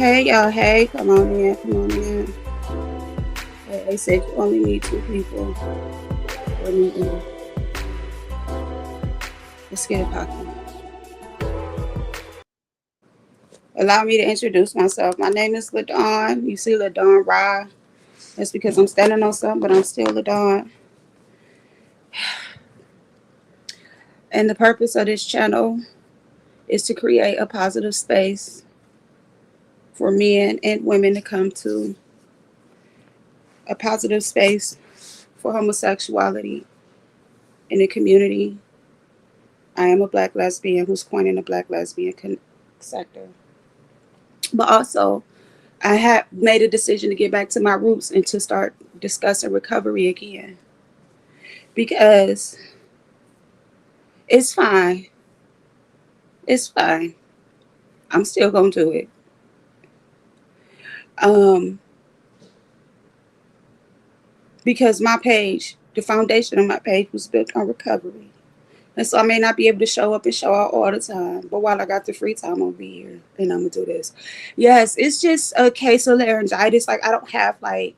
Hey y'all, hey, come on in, come on in. Hey, they said you only need two people for a meeting. Let's get it popping. Allow me to introduce myself. My name is LaDawn. You see LaDawn Rye. That's because I'm standing on something, but I'm still LaDawn. And the purpose of this channel is to create a positive space for men and women to come to, a positive space for homosexuality in the community. I am a black lesbian who's coining the black lesbian sector. But also, I had made a decision to get back to my roots and to start discussing recovery again because it's fine. It's fine. I'm still going to do it. Um, because my page, the foundation of my page was built on recovery. And so I may not be able to show up and show out all the time, but while I got the free time, I'll be here and I'm gonna do this. Yes, it's just a case of laryngitis. Like I don't have like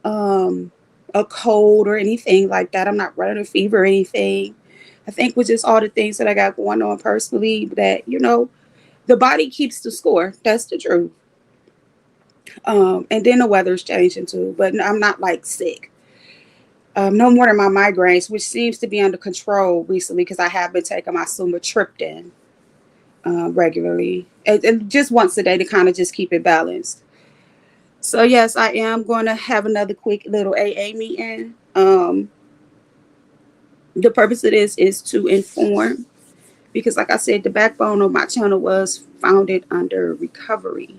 um a cold or anything like that. I'm not running a fever or anything. I think with just all the things that I got going on personally, that the body keeps the score. That's the truth. And then the weather's changing too, but I'm not like sick. No more than my migraines, which seems to be under control recently because I have been taking my sumatriptan regularly, and just once a day to kind of just keep it balanced. So yes, I am going to have another quick little AA meeting. The purpose of this is to inform because, like I said, the backbone of my channel was founded under recovery.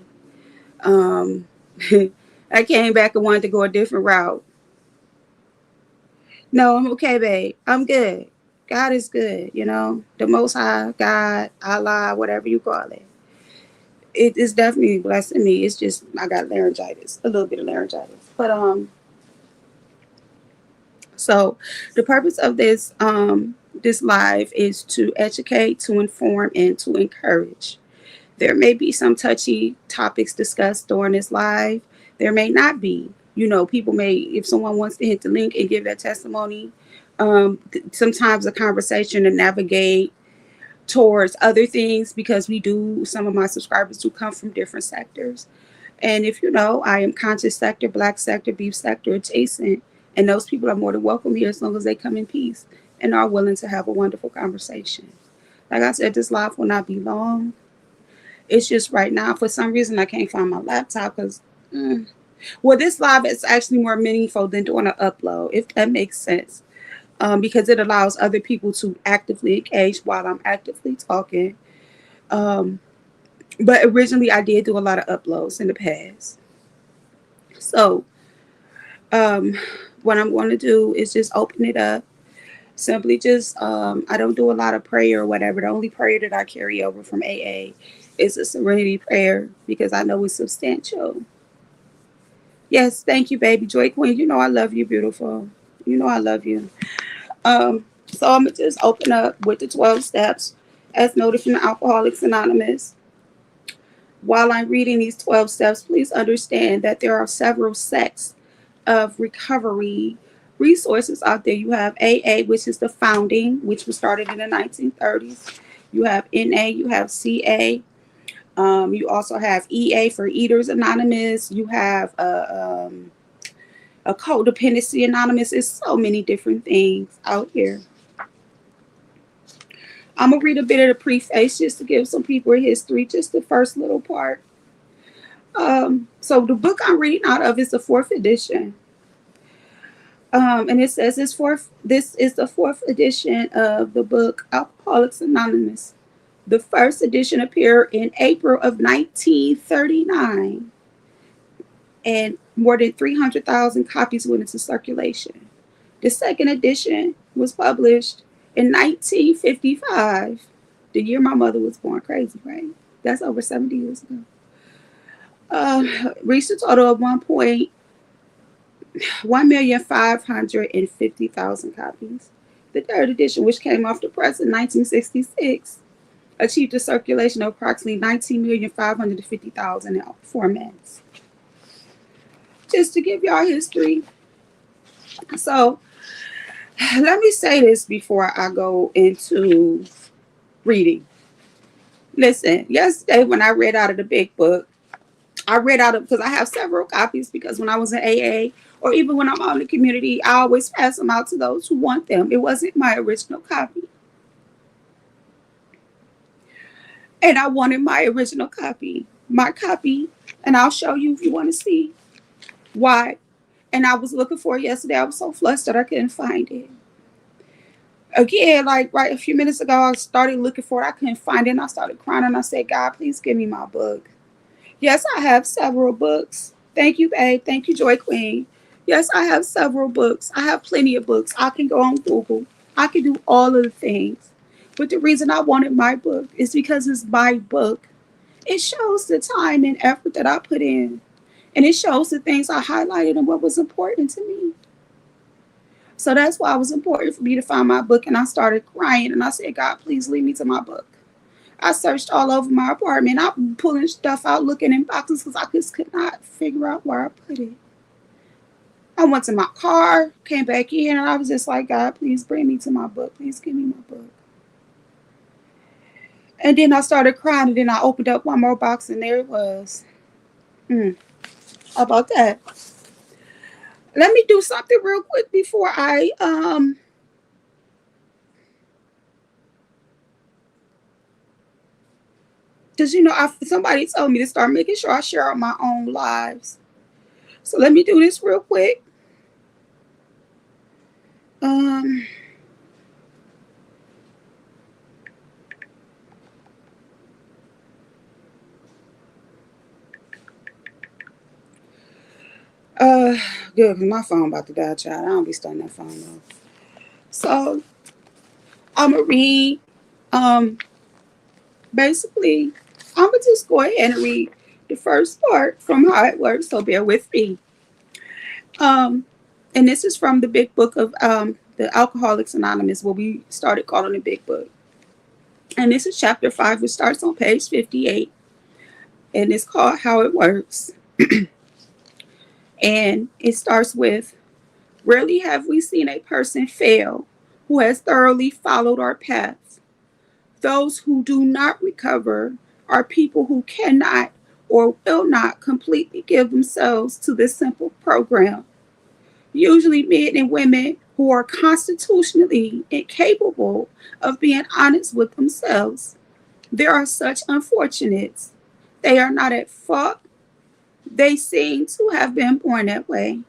Um, I came back and wanted to go a different route. No, I'm okay, babe. I'm good. God is good, the Most High, God, Allah, whatever you call it. It is definitely blessing me. It's just I got laryngitis, a little bit of laryngitis. But so the purpose of this live is to educate, to inform, and to encourage. There may be some touchy topics discussed during this live. There may not be. People may, if someone wants to hit the link and give their testimony, sometimes a conversation to navigate towards other things because some of my subscribers do come from different sectors. And if I am conscious sector, black sector, beef sector adjacent, and those people are more than welcome here as long as they come in peace and are willing to have a wonderful conversation. Like I said, this live will not be long. It's just right now, for some reason, I can't find my laptop because, this live is actually more meaningful than doing an upload, if that makes sense. Because it allows other people to actively engage while I'm actively talking. But originally, I did do a lot of uploads in the past. So, what I'm going to do is just open it up. Simply just, I don't do a lot of prayer or whatever. The only prayer that I carry over from AA is a serenity prayer because I know it's substantial. Yes, thank you, baby. Joy Queen, I love you, beautiful. I love you. So I'm going to just open up with the 12 steps as noted from Alcoholics Anonymous. While I'm reading these 12 steps, please understand that there are several sects of recovery resources out there. You have AA, which is the founding, which was started in the 1930s. You have NA, you have CA. You also have EA for Eaters Anonymous. You have a Codependency Anonymous. It's so many different things out here. I'm going to read a bit of the preface just to give some people a history, just the first little part. So the book I'm reading out of is the 4th edition. And it says this is the 4th edition of the book Alcoholics Anonymous. The first edition appeared in April of 1939, and more than 300,000 copies went into circulation. The second edition was published in 1955, the year my mother was born. Crazy, right? That's over 70 years ago. Reached a total of 1,550,000 copies. The third edition, which came off the press in 1966, achieved a circulation of approximately 19,550,000 formats. Just to give y'all history. So let me say this before I go into reading. Listen, yesterday when I read out of the big book, I read out of, because I have several copies, because when I was in AA or even when I'm out in the community, I always pass them out to those who want them. It wasn't my original copy. And I wanted my original copy. My copy, and I'll show you if you want to see why. And I was looking for it yesterday. I was so flustered I couldn't find it. Again, like right a few minutes ago, I started looking for it. I couldn't find it. And I started crying and I said, God, please give me my book. Yes, I have several books. Thank you, babe. Thank you, Joy Queen. Yes, I have several books. I have plenty of books. I can go on Google. I can do all of the things. But the reason I wanted my book is because it's my book. It shows the time and effort that I put in. And it shows the things I highlighted and what was important to me. So that's why it was important for me to find my book. And I started crying and I said, God, please lead me to my book. I searched all over my apartment. I'm pulling stuff out, looking in boxes because I just could not figure out where I put it. I went to my car, came back in, and I was just like, God, please bring me to my book. Please give me my book. And then I started crying, and then I opened up one more box, and there it was. How about that? Let me do something real quick before I because somebody told me to start making sure I share out my own lives. So let me do this real quick. Um, Good, because my phone about to die, child. I don't be starting that phone though. So I'm gonna read. Basically, I'm gonna just go ahead and read the first part from how it works. So bear with me. And this is from the big book of the Alcoholics Anonymous, what we started calling the big book. And this is chapter 5, which starts on page 58, and it's called How It Works. And it starts with, rarely have we seen a person fail who has thoroughly followed our paths. Those who do not recover are people who cannot or will not completely give themselves to this simple program. Usually men and women who are constitutionally incapable of being honest with themselves. There are such unfortunates. They are not at fault. They seem to have been born that way.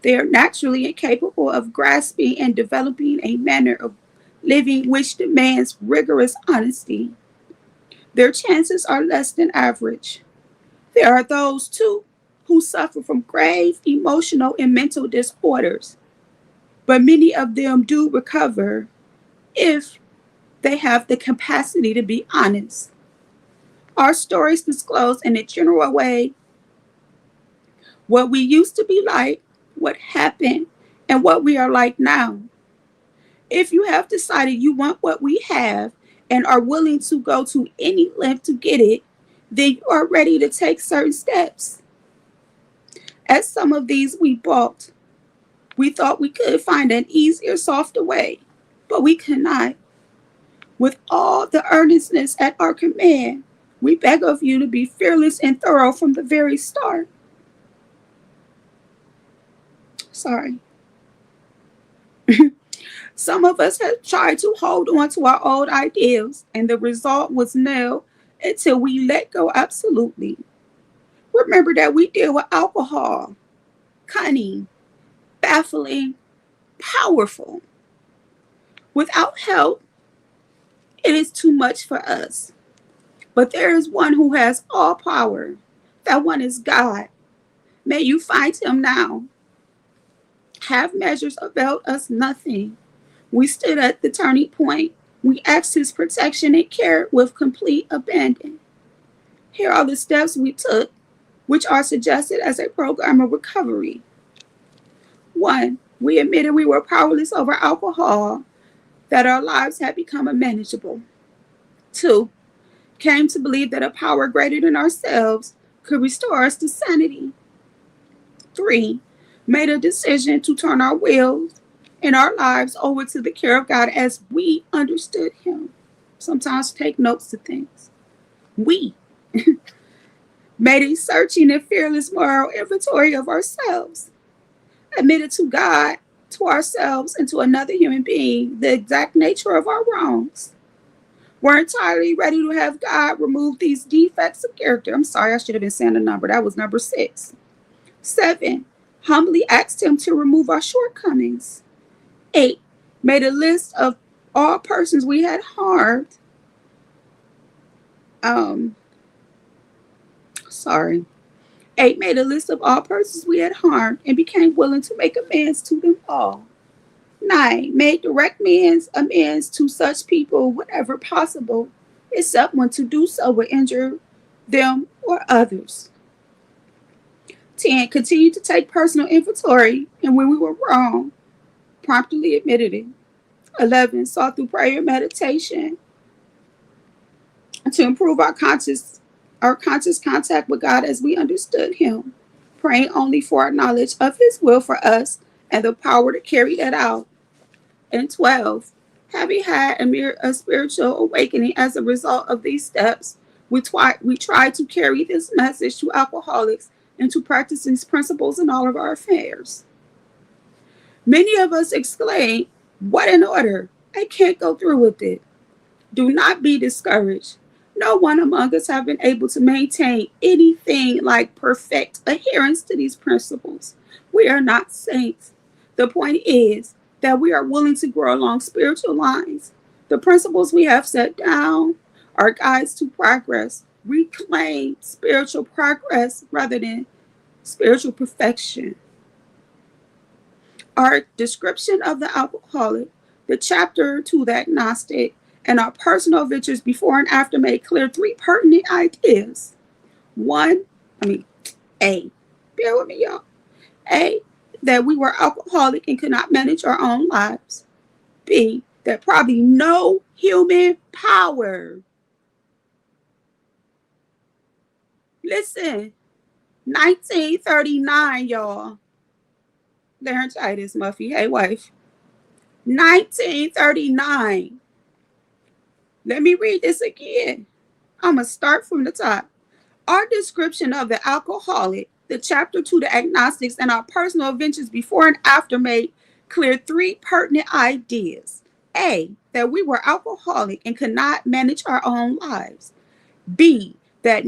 They are naturally incapable of grasping and developing a manner of living which demands rigorous honesty. Their chances are less than average. There are those, too, who suffer from grave emotional and mental disorders, but many of them do recover if they have the capacity to be honest. Our stories disclose in a general way what we used to be like, what happened, and what we are like now. If you have decided you want what we have and are willing to go to any length to get it, then you are ready to take certain steps. At some of these we balked. We thought we could find an easier, softer way, but we could not. With all the earnestness at our command, we beg of you to be fearless and thorough from the very start. Sorry. Some of us have tried to hold on to our old ideals, and the result was nil until we let go absolutely. Remember that we deal with alcohol, cunning, baffling, powerful. Without help, it is too much for us. But there is one who has all power. That one is God. May you find him now. Half measures availed us nothing. We stood at the turning point. We asked his protection and care with complete abandon. Here are the steps we took, which are suggested as a program of recovery. 1. We admitted we were powerless over alcohol, that our lives had become unmanageable. 2, came to believe that a power greater than ourselves could restore us to sanity. 3, made a decision to turn our wills and our lives over to the care of God as we understood Him. Sometimes take notes of things. We made a searching and fearless moral inventory of ourselves, admitted to God, to ourselves, and to another human being the exact nature of our wrongs. We're entirely ready to have God remove these defects of character. I'm sorry, I should have been saying a number. That was number 6. 7, humbly asked Him to remove our shortcomings. 8, made a list of all persons we had harmed. Sorry. 8, made a list of all persons we had harmed and became willing to make amends to them all. 9, made direct amends to such people whenever possible, except when to do so would injure them or others. 10, continued to take personal inventory, and when we were wrong, promptly admitted it. 11, sought through prayer and meditation to improve our conscious contact with God as we understood Him, praying only for our knowledge of His will for us and the power to carry that out. And 12, having had a spiritual awakening as a result of these steps, we try to carry this message to alcoholics and to practice these principles in all of our affairs. Many of us exclaim, "What an order! I can't go through with it." Do not be discouraged. No one among us have been able to maintain anything like perfect adherence to these principles. We are not saints. The point is that we are willing to grow along spiritual lines. The principles we have set down are guides to progress. Reclaim spiritual progress rather than spiritual perfection. Our description of the alcoholic, the chapter to the agnostic, and our personal adventures before and after made clear 3 pertinent ideas. A, bear with me, y'all. A, that we were alcoholic and could not manage our own lives. B, that probably no human power. Listen, 1939, y'all. Laryngitis, Muffy. Hey, wife. 1939. Let me read this again. I'm going to start from the top. Our description of the alcoholic, the chapter to the agnostics, and our personal adventures before and after made clear 3 pertinent ideas. A, that we were alcoholic and could not manage our own lives. B, that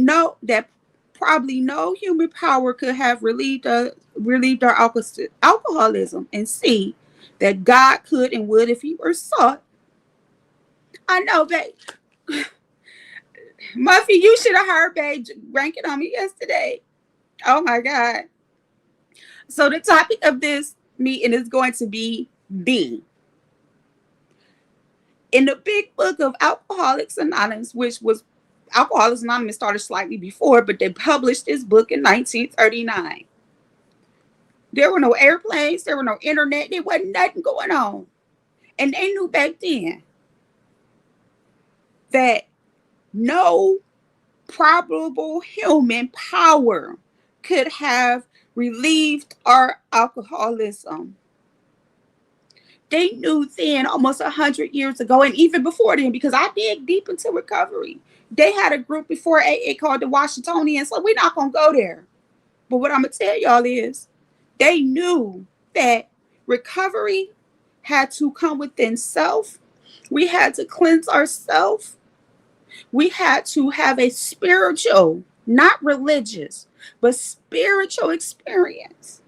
probably no human power could have relieved our alcoholism. And C, that God could and would if He were sought. I know, babe. Muffy, you should have heard babe ranking on me yesterday. Oh my God. So the topic of this meeting is going to be B. In the big book of Alcoholics Anonymous, which was Alcoholics Anonymous started slightly before, but they published this book in 1939. There were no airplanes, there were no internet, there wasn't nothing going on. And they knew back then that no probable human power could have relieved our alcoholism. They knew then, almost 100 years ago, and even before then, because I dig deep into recovery. They had a group before AA called the Washingtonians, so we're not going to go there. But what I'm going to tell y'all is they knew that recovery had to come within self. We had to cleanse ourselves. We had to have a spiritual, not religious, but spiritual experience.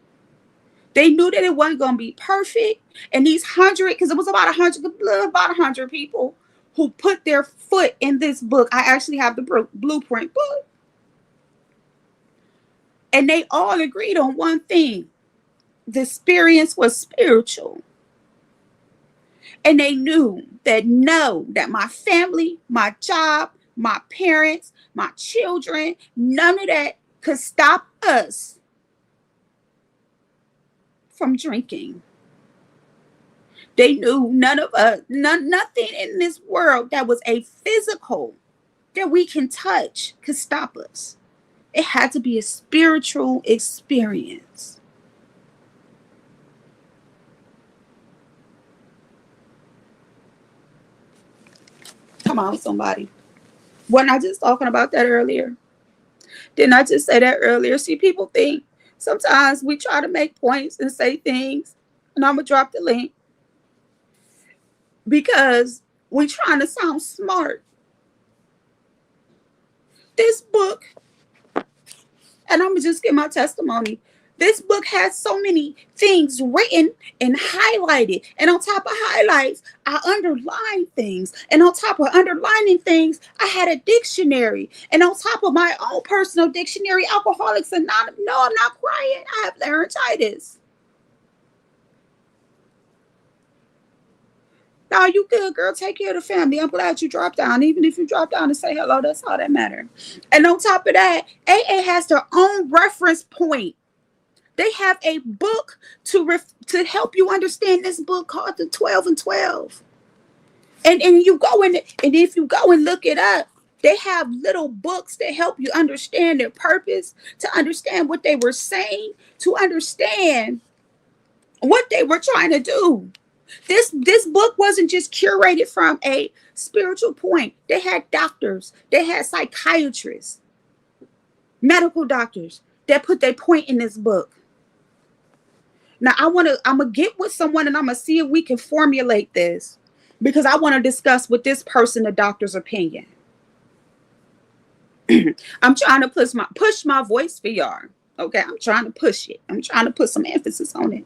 They knew that it wasn't going to be perfect. And these 100, because it was about 100 people who put their foot in this book. I actually have the blueprint book. And they all agreed on one thing. The experience was spiritual. And they knew that that my family, my job, my parents, my children, none of that could stop us from drinking. They knew none of us, nothing in this world that was a physical that we can touch could stop us. It had to be a spiritual experience. Come on, somebody. Wasn't I just talking about that earlier? Didn't I just say that earlier? See, people think sometimes we try to make points and say things, and I'm going to drop the link because we're trying to sound smart. This book, and I'm going to just give my testimony. This book has so many things written and highlighted. And on top of highlights, I underlined things. And on top of underlining things, I had a dictionary. And on top of my own personal dictionary, Alcoholics Anonymous. No, I'm not crying. I have laryngitis. No, you good, girl. Take care of the family. I'm glad you dropped down. Even if you drop down and say hello, that's all that matters. And on top of that, AA has their own reference point. They have a book to help you understand this book called the 12 and 12. And you go in, and if you go and look it up, they have little books that help you understand their purpose, to understand what they were saying, to understand what they were trying to do. This book wasn't just curated from a spiritual point. They had doctors, they had psychiatrists, medical doctors that put their point in this book. Now I'm gonna get with someone and I'm gonna see if we can formulate this, because I want to discuss with this person the doctor's opinion. I'm trying to push my voice for y'all. Okay, I'm trying to push it. I'm trying to put some emphasis on it.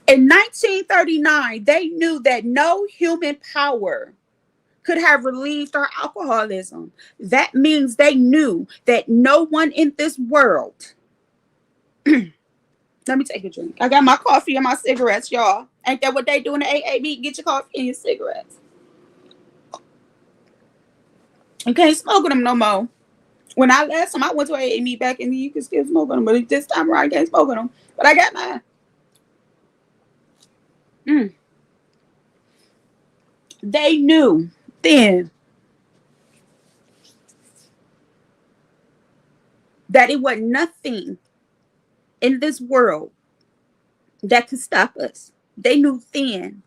In 1939, they knew that no human power could have relieved our alcoholism. That means they knew that no one in this world. Let me take a drink. I got my coffee and my cigarettes, y'all. Ain't that what they do in the AAB? Get your coffee and your cigarettes. You can't smoke them no more. When last time I went to AAB back in the, you can still smoke them, but this time around, I can't smoke them. But I got mine. They knew then that it was nothing in this world that could stop us. They knew then.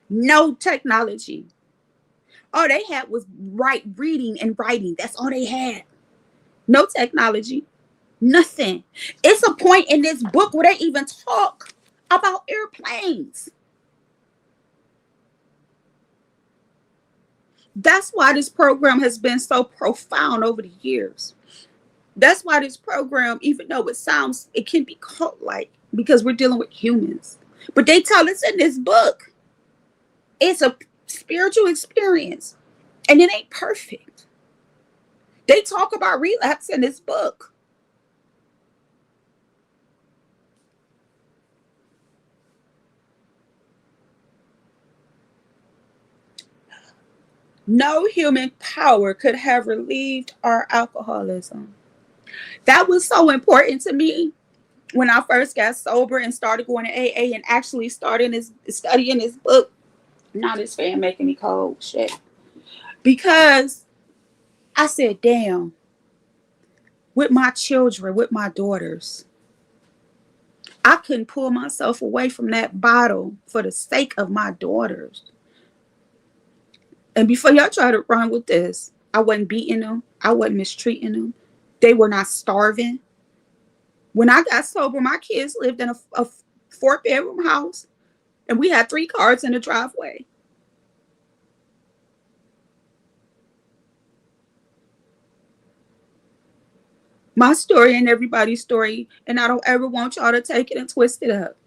No technology. All they had was reading and writing. That's all they had. No technology. Nothing. It's a point in this book where they even talk about airplanes. That's why this program has been so profound over the years. That's why this program, even though it can be cult-like, because we're dealing with humans. But they tell us in this book, it's a spiritual experience. And it ain't perfect. They talk about relapse in this book. No human power could have relieved our alcoholism. That was so important to me when I first got sober and started going to AA and actually studying this book. Now this fan making me cold. Shit. Because I said, damn, with my children, with my daughters, I couldn't pull myself away from that bottle for the sake of my daughters. And before y'all try to run with this, I wasn't beating them. I wasn't mistreating them. They were not starving. When I got sober, my kids lived in a 4-bedroom house, and we had 3 cars in the driveway. My story ain't everybody's story, and I don't ever want y'all to take it and twist it up.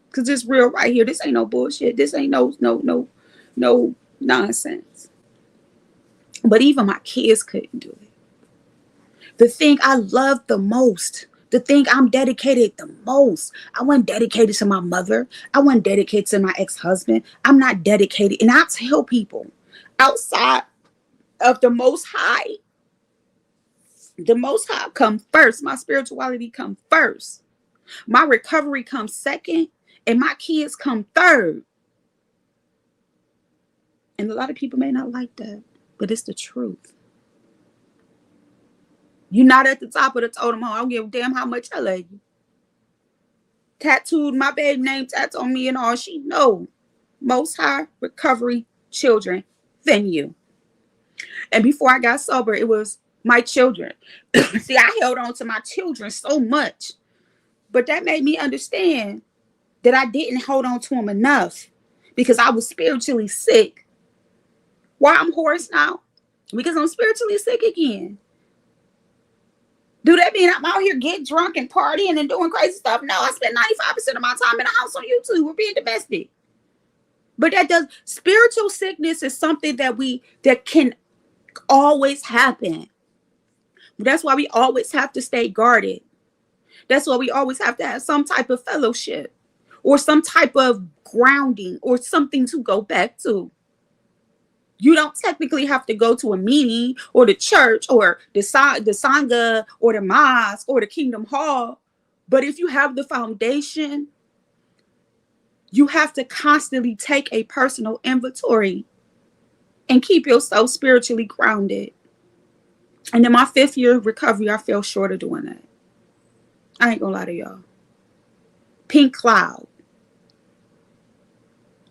Because it's real right here. This ain't no bullshit. This ain't no nonsense. But even my kids couldn't do it. The thing I loved the most, the thing I'm dedicated the most, I wasn't dedicated to my mother. I wasn't dedicated to my ex-husband. I'm not dedicated. And I tell people, outside of the Most High come first. My spirituality come first. My recovery comes second. and my kids come third. And a lot of people may not like that, but it's the truth. You're not at the top of the totem pole. I don't give a damn how much I love you. Tattooed my baby name tattooed on me and all. She know most high recovery children than you. And before I got sober, it was my children. See, I held on to my children so much, but that made me understand that I didn't hold on to them enough because I was spiritually sick. Why I'm hoarse now? Because I'm spiritually sick again. Do that mean I'm out here getting drunk and partying and doing crazy stuff? No, I spend 95% of my time in the house on YouTube. We're being domestic. But spiritual sickness is something that can always happen. That's why we always have to stay guarded. That's why we always have to have some type of fellowship or some type of grounding or something to go back to. You don't technically have to go to a meeting or the church or the Sangha or the mosque or the Kingdom Hall. But if you have the foundation, you have to constantly take a personal inventory and keep yourself spiritually grounded. And in my 5th year of recovery, I fell short of doing that. I ain't gonna lie to y'all. Pink cloud.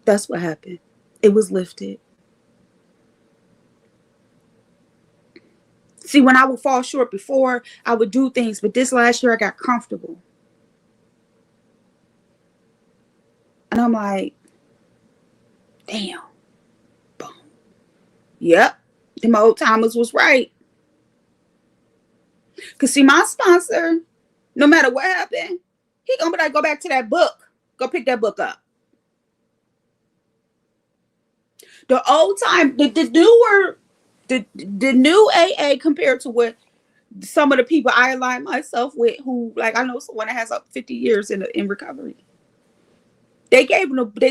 That's what happened. It was lifted. See, when I would fall short before, I would do things, but this last year I got comfortable. And I'm like, damn. Boom. Yep. Them old timers was right. Because see, my sponsor, no matter what happened, he gonna be like, go back to that book. Go pick that book up. The old time, the new AA compared to what some of the people I align myself with, who, like, I know someone that has up 50 years in recovery. They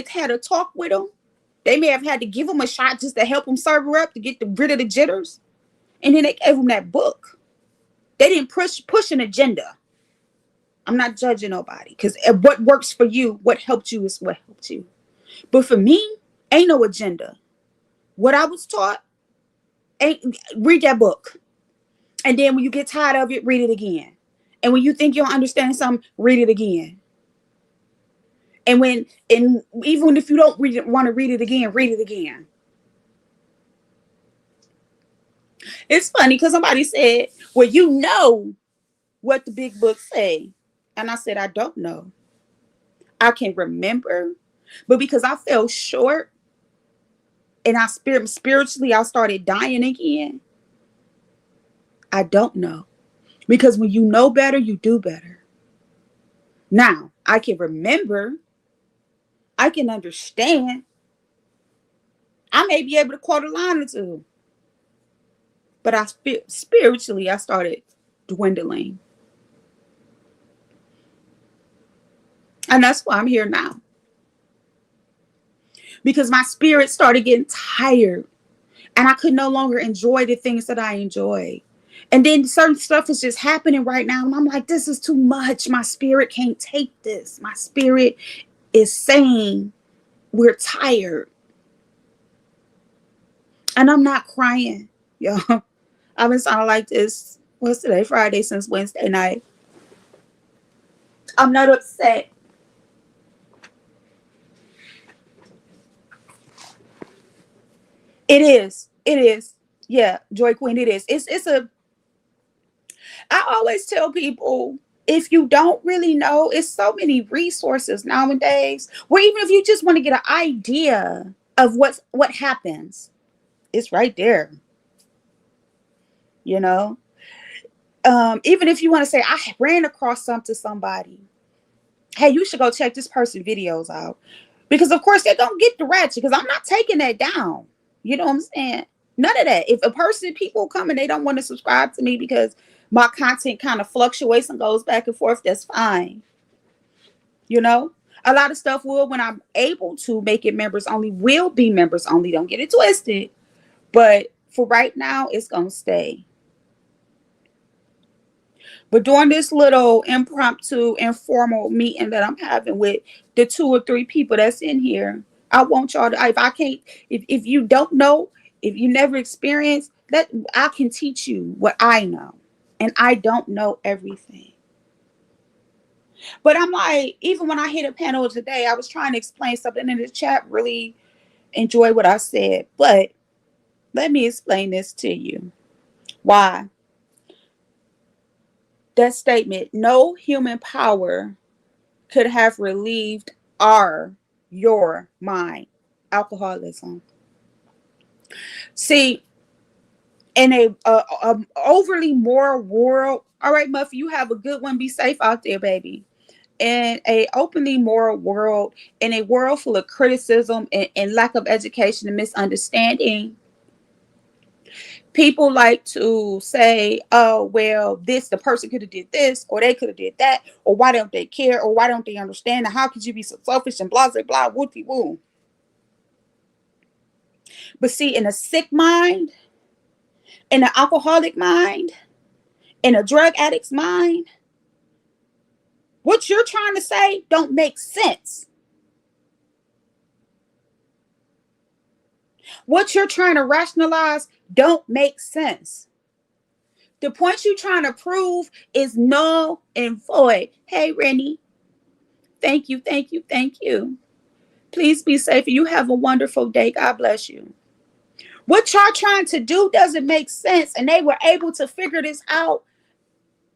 had a talk with them. They may have had to give them a shot just to help them serve up to get rid of the jitters. And then they gave them that book. They didn't push an agenda. I'm not judging nobody because what works for you, what helped you is what helped you. But for me, ain't no agenda. What I was taught, read that book. And then when you get tired of it, read it again. And when you think you'll understand something, read it again. And even if you don't want to read it again, read it again. It's funny because somebody said, well, you know what the big books say. And I said, I don't know. I can remember. But because I fell short and spiritually, I started dying again. I don't know. Because when you know better, you do better. Now, I can remember. I can understand. I may be able to quote a line or two. But spiritually, I started dwindling. And that's why I'm here now. Because my spirit started getting tired. And I could no longer enjoy the things that I enjoy. And then certain stuff is just happening right now. And I'm like, this is too much. My spirit can't take this. My spirit is saying we're tired. And I'm not crying, y'all. I've been sounding like this. What's today? Friday, since Wednesday night. I'm not upset. It is. It is. Yeah, Joy Queen, it is. I always tell people, if you don't really know, it's so many resources nowadays where even if you just want to get an idea of what happens, it's right there. You know? Even if you want to say, I ran across somebody. Hey, you should go check this person's videos out. Because of course they're gonna get the ratchet because I'm not taking that down. You know what I'm saying? None of that. If people come and they don't want to subscribe to me because my content kind of fluctuates and goes back and forth, that's fine. You know, a lot of stuff when I'm able to make it members only, will be members only. Don't get it twisted. But for right now, it's going to stay. But during this little impromptu, informal meeting that I'm having with the 2 or 3 people that's in here, I want y'all to, if I can't, if you don't know, if you never experienced, that I can teach you what I know. And I don't know everything. But I'm like, even when I hit a panel today, I was trying to explain something in the chat, really enjoy what I said. But let me explain this to you. Why? That statement, no human power could have relieved your mind. Alcoholism. See, in a overly moral world, all right, Muffy, you have a good one. Be safe out there, baby. In a openly moral world, in a world full of criticism and lack of education and misunderstanding, people like to say, oh, well, the person could have did this, or they could have did that, or why don't they care, or why don't they understand, and how could you be so selfish and blah, blah, blah, whoopty woo. But see, in a sick mind, in an alcoholic mind, in a drug addict's mind, what you're trying to say don't make sense. What you're trying to rationalize don't make sense. The point you're trying to prove is null and void. Hey, Rennie, thank you, thank you, thank you. Please be safe. You have a wonderful day. God bless you. What y'all trying to do doesn't make sense. And they were able to figure this out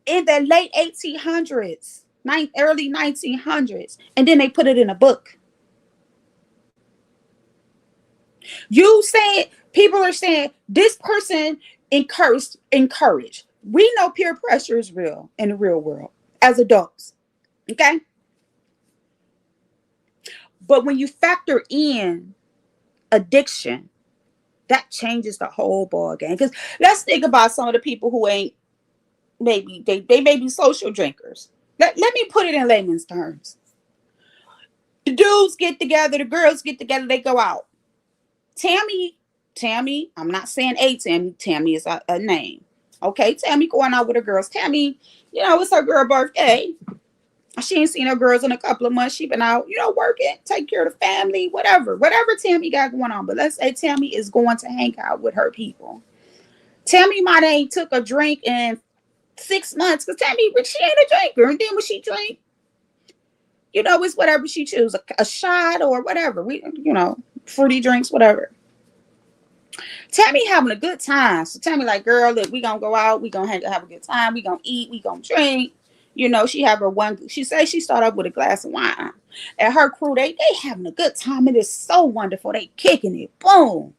in the late 1800s, early 1900s. And then they put it in a book. You saying, people are saying this person encouraged. We know peer pressure is real in the real world as adults. Okay. But when you factor in addiction, that changes the whole ball game. Because let's think about some of the people who ain't, maybe they may be social drinkers. Let me put it in layman's terms. The dudes get together, the girls get together, they go out. Tammy, I'm not saying a Tammy. Tammy is a name. Okay, Tammy going out with her girls. Tammy, it's her girl birthday. She ain't seen her girls in a couple of months. She been out, working, take care of the family, whatever Tammy got going on. But let's say Tammy is going to hang out with her people. Tammy might ain't took a drink in 6 months because Tammy, she ain't a drinker. And then when she drink, it's whatever she chooses, a shot or whatever. Fruity drinks, whatever. Tammy having a good time. So Tammy like, girl, look, we gonna go out. We gonna have a good time. We gonna eat. We gonna drink. She have her one. She says she started up with a glass of wine. And her crew, they having a good time. It is so wonderful. They kicking it. Boom.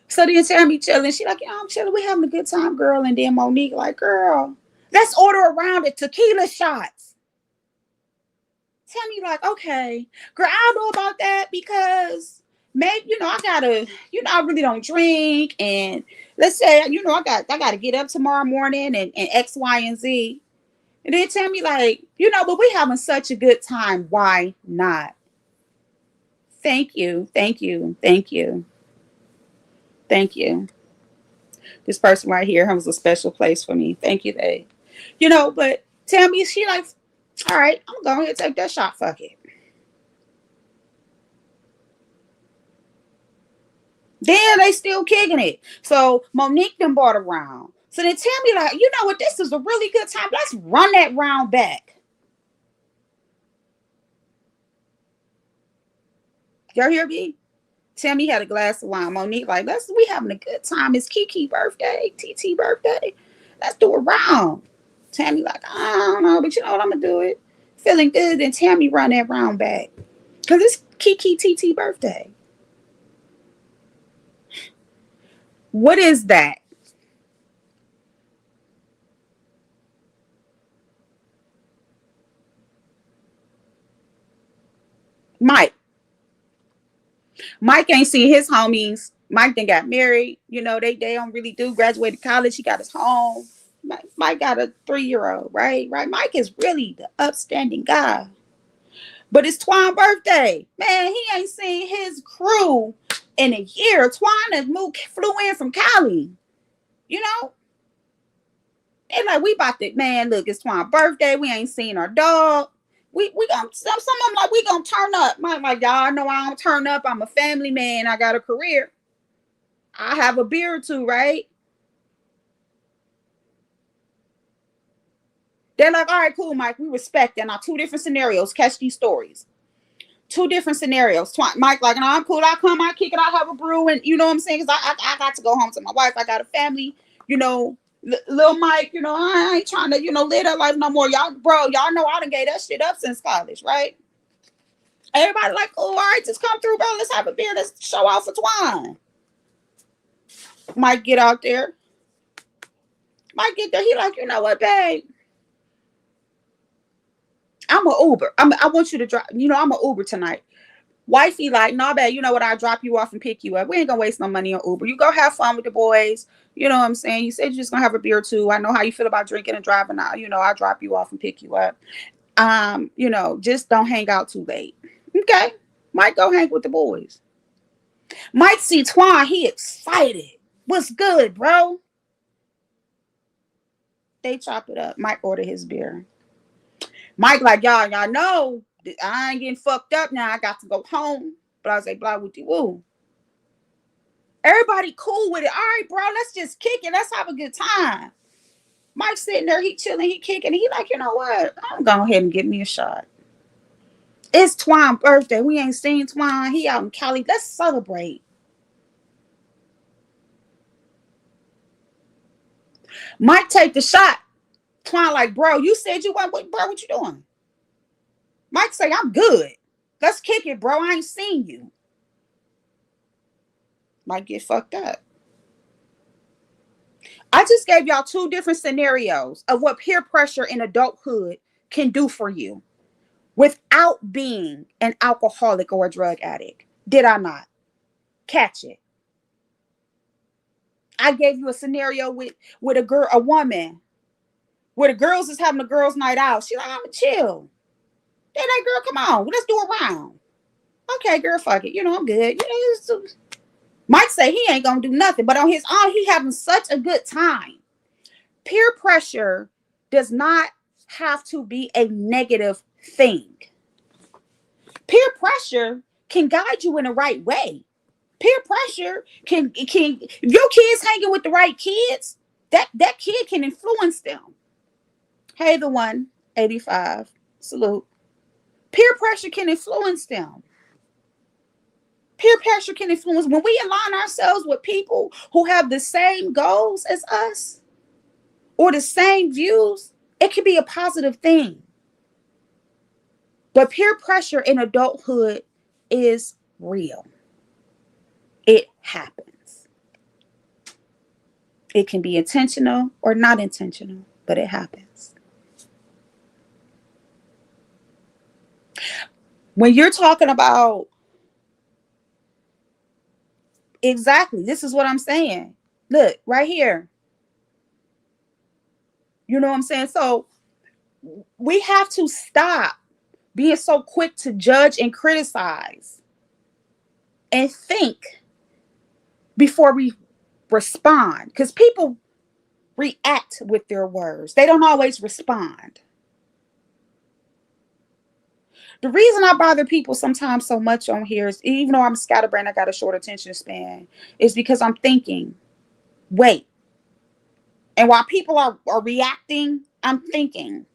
So then Tammy chilling. She like, I'm chilling. We having a good time, girl. And then Monique like, girl, let's order a round of tequila shots. Tammy like, okay, girl, I don't know about that because maybe, I really don't drink. And let's say, I got to get up tomorrow morning and X, Y, and Z. And then Tammy like, but we having such a good time. Why not? Thank you. Thank you. Thank you. Thank you. This person right here has a special place for me. Thank you, Dave. But Tammy, she like, all right, I'm going to take that shot. Fuck it. Then they still kicking it. So Monique then bought a round. So then Tammy like, you know what? This is a really good time. Let's run that round back. Y'all hear me? Tammy had a glass of wine. Monique like, we having a good time. It's Kiki birthday, TT birthday. Let's do a round. Tammy like, I don't know, but you know what? I'm gonna do it. Feeling good. Then Tammy run that round back because it's Kiki TT birthday. What is that? Mike ain't seen his homies. Mike then got married. They don't really do. Graduated college. He got his home. Mike got a 3-year-old, right? Mike is really the upstanding guy. But it's Twine's birthday. Man, he ain't seen his crew in a year. Twine flew in from Cali. They like, we about to, man, look, it's Twine's birthday. We ain't seen our dog. We gonna, some of them like, we gonna turn up. I'm like, y'all know I don't turn up. I'm a family man. I got a career. I have a beer or two, right? They're like, all right, cool, Mike. We respect that. Now, two different scenarios. Catch these stories. Two different scenarios. Mike, like, no, I'm cool. I come, I kick it, I have a brew, and you know what I'm saying? Because I got to go home to my wife. I got a family, you know. Little Mike, you know, I ain't trying to, you know, live that life no more. Y'all, bro, y'all know I done gave that shit up since college, right? Everybody like, oh, all right, just come through, bro. Let's have a beer. Let's show off for Twine. Mike get out there. Mike get there. He like, you know what, babe? I'm an Uber. I want you to drive. You know, I'm an Uber tonight. Wifey like, no, babe, you know what? I'll drop you off and pick you up. We ain't gonna waste no money on Uber. You go have fun with the boys. You know what I'm saying? You said you're just gonna have a beer too. I know how you feel about drinking and driving now. You know, I'll drop you off and pick you up. You know, just don't hang out too late. Okay. Mike go hang with the boys. Mike see Twine, he excited. What's good, bro? They chop it up. Mike order his beer. Mike like, y'all know I ain't getting fucked up now. I got to go home. But I was like, blah, wooty woo. Everybody cool with it. All right, bro, let's just kick it. Let's have a good time. Mike's sitting there, he chilling, he kicking. He like, you know what? I'm going to go ahead and give me a shot. It's Twine's birthday. We ain't seen Twine. He out in Cali. Let's celebrate. Mike take the shot. Twine like, bro, you said you want, bro, what you doing? Mike say, I'm good. Let's kick it, bro. I ain't seen you. Mike get fucked up. I just gave y'all two different scenarios of what peer pressure in adulthood can do for you without being an alcoholic or a drug addict. Did I not? Catch it. I gave you a scenario with a woman, where the girls is having a girls' night out. She like, I'm going to chill. Then that girl, come on, let's do a round. Okay, girl, fuck it. You know, I'm good. You know, Mike say he ain't going to do nothing, but on his own, he having such a good time. Peer pressure does not have to be a negative thing. Peer pressure can guide you in the right way. Peer pressure can if your kids hanging with the right kids, that kid can influence them. Hey, the 185. Salute. Peer pressure can influence them. Peer pressure can influence when we align ourselves with people who have the same goals as us or the same views. It can be a positive thing. But peer pressure in adulthood is real. It happens. It can be intentional or not intentional, but it happens. When you're talking about, exactly, this is what I'm saying. Look, right here. You know what I'm saying? So we have to stop being so quick to judge and criticize and think before we respond. Because people react with their words. They don't always respond. The reason I bother people sometimes so much on here is, even though I'm scatterbrained, I got a short attention span, is because I'm thinking, wait. And while people are reacting, I'm thinking.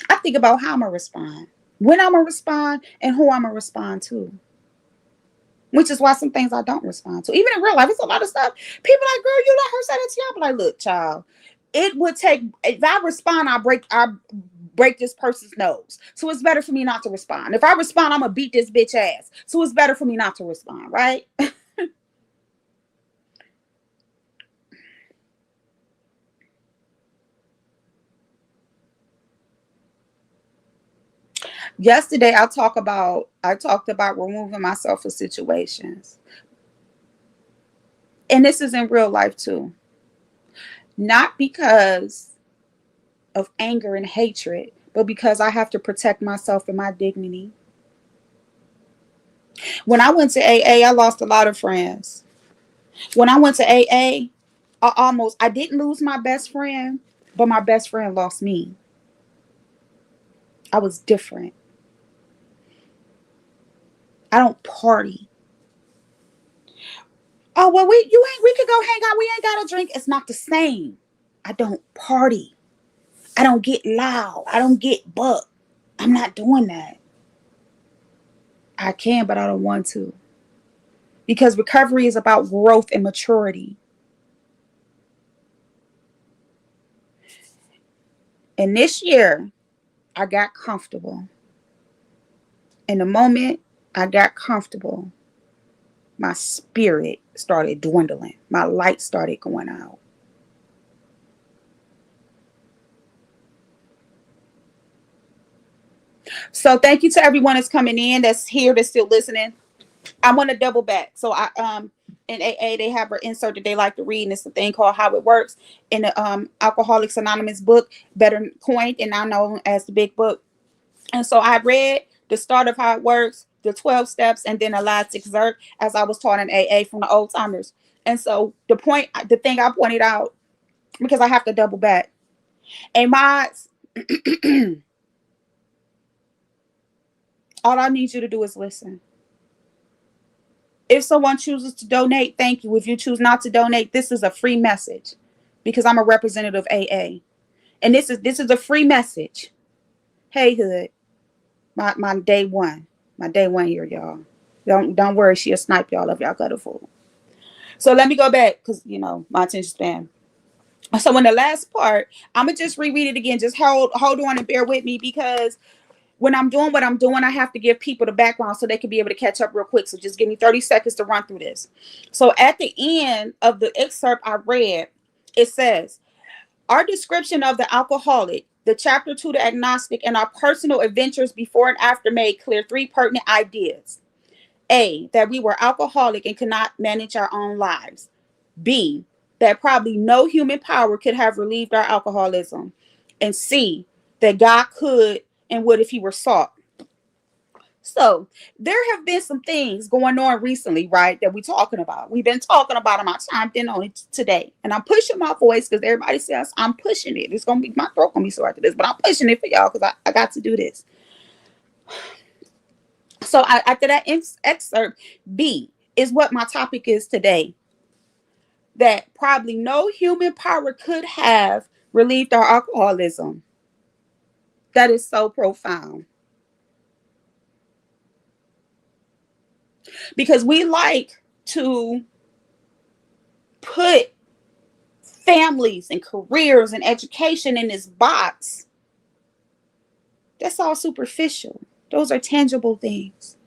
I think about how I'm going to respond, when I'm going to respond, and who I'm going to respond to. Which is why some things I don't respond to. Even in real life, it's a lot of stuff. People like, girl, you let her say that to you. I'm like, look, child, it would take, if I respond, I break this person's nose. So it's better for me not to respond. If I respond, I'm going to beat this bitch ass. So it's better for me not to respond, right? Yesterday, I talked about removing myself from situations. And this is in real life too. Not because of anger and hatred, but because I have to protect myself and my dignity. When I went to AA, I lost a lot of friends. When I went to AA, I didn't lose my best friend, but my best friend lost me. I was different. I don't party. Oh well, we could go hang out. We ain't got to drink. It's not the same. I don't party. I don't get loud. I don't get buck. I'm not doing that. I can, but I don't want to. Because recovery is about growth and maturity. And this year, I got comfortable. In the moment I got comfortable, my spirit started dwindling. My light started going out. So thank you to everyone that's coming in, that's here, that's still listening. I want to double back. So I in AA they have an insert that they like to read, and it's a thing called How It Works in the Alcoholics Anonymous book, better coined and now known as the Big Book. And so I read the start of How It Works, the 12 steps, and then the last excerpt as I was taught in AA from the old timers. And so the thing I pointed out, because I have to double back, and my all I need you to do is listen. If someone chooses to donate, thank you. If you choose not to donate, this is a free message because I'm a representative of AA. And this is a free message. Hey Hood, my day one. My day one here, y'all. Don't worry, she'll snipe y'all if y'all got a fool. So let me go back because my attention span. So in the last part, I'm gonna just reread it again. Just hold on and bear with me because when I'm doing what I'm doing, I have to give people the background so they can be able to catch up real quick. So just give me 30 seconds to run through this. So at the end of the excerpt I read, it says, our description of the alcoholic, the chapter 2, the agnostic, and our personal adventures before and after made clear 3 pertinent ideas. A, that we were alcoholic and could not manage our own lives. B, that probably no human power could have relieved our alcoholism. And C, that God could and would if he were sought. So there have been some things going on recently, right, that we're talking about. We've been talking about them. I chimed in on it today. And I'm pushing my voice because everybody says I'm pushing it. It's going to be, my throat going to be sore after this, but I'm pushing it for y'all because I got to do this. So after that excerpt, B is what my topic is today. That probably no human power could have relieved our alcoholism. That is so profound. Because we like to put families and careers and education in this box. That's all superficial. Those are tangible things.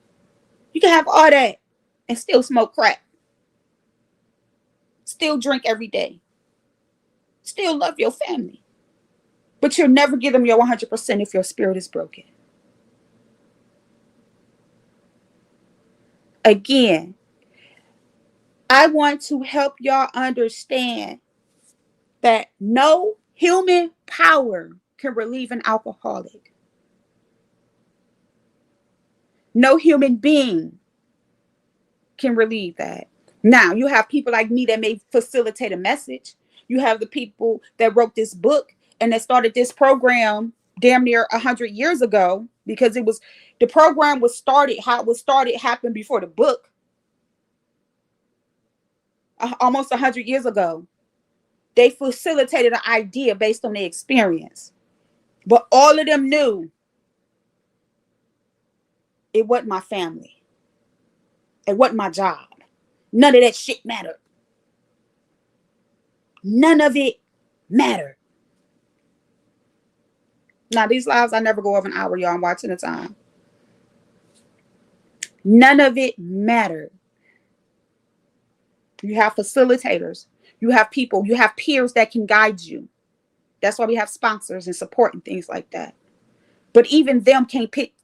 You can have all that and still smoke crack. Still drink every day. Still love your family. But you'll never give them your 100% if your spirit is broken. Again, I want to help y'all understand that no human power can relieve an alcoholic. No human being can relieve that. Now, you have people like me that may facilitate a message. You have the people that wrote this book and that started this program damn near 100 years ago, because the program was started, how it was started happened before the book, almost 100 years ago. They facilitated an idea based on their experience. But all of them knew it wasn't my family. It wasn't my job. None of that shit mattered. None of it mattered. Now, these lives, I never go over an hour, y'all. I'm watching the time. None of it mattered. You have facilitators. You have people. You have peers that can guide you. That's why we have sponsors and support and things like that. But even them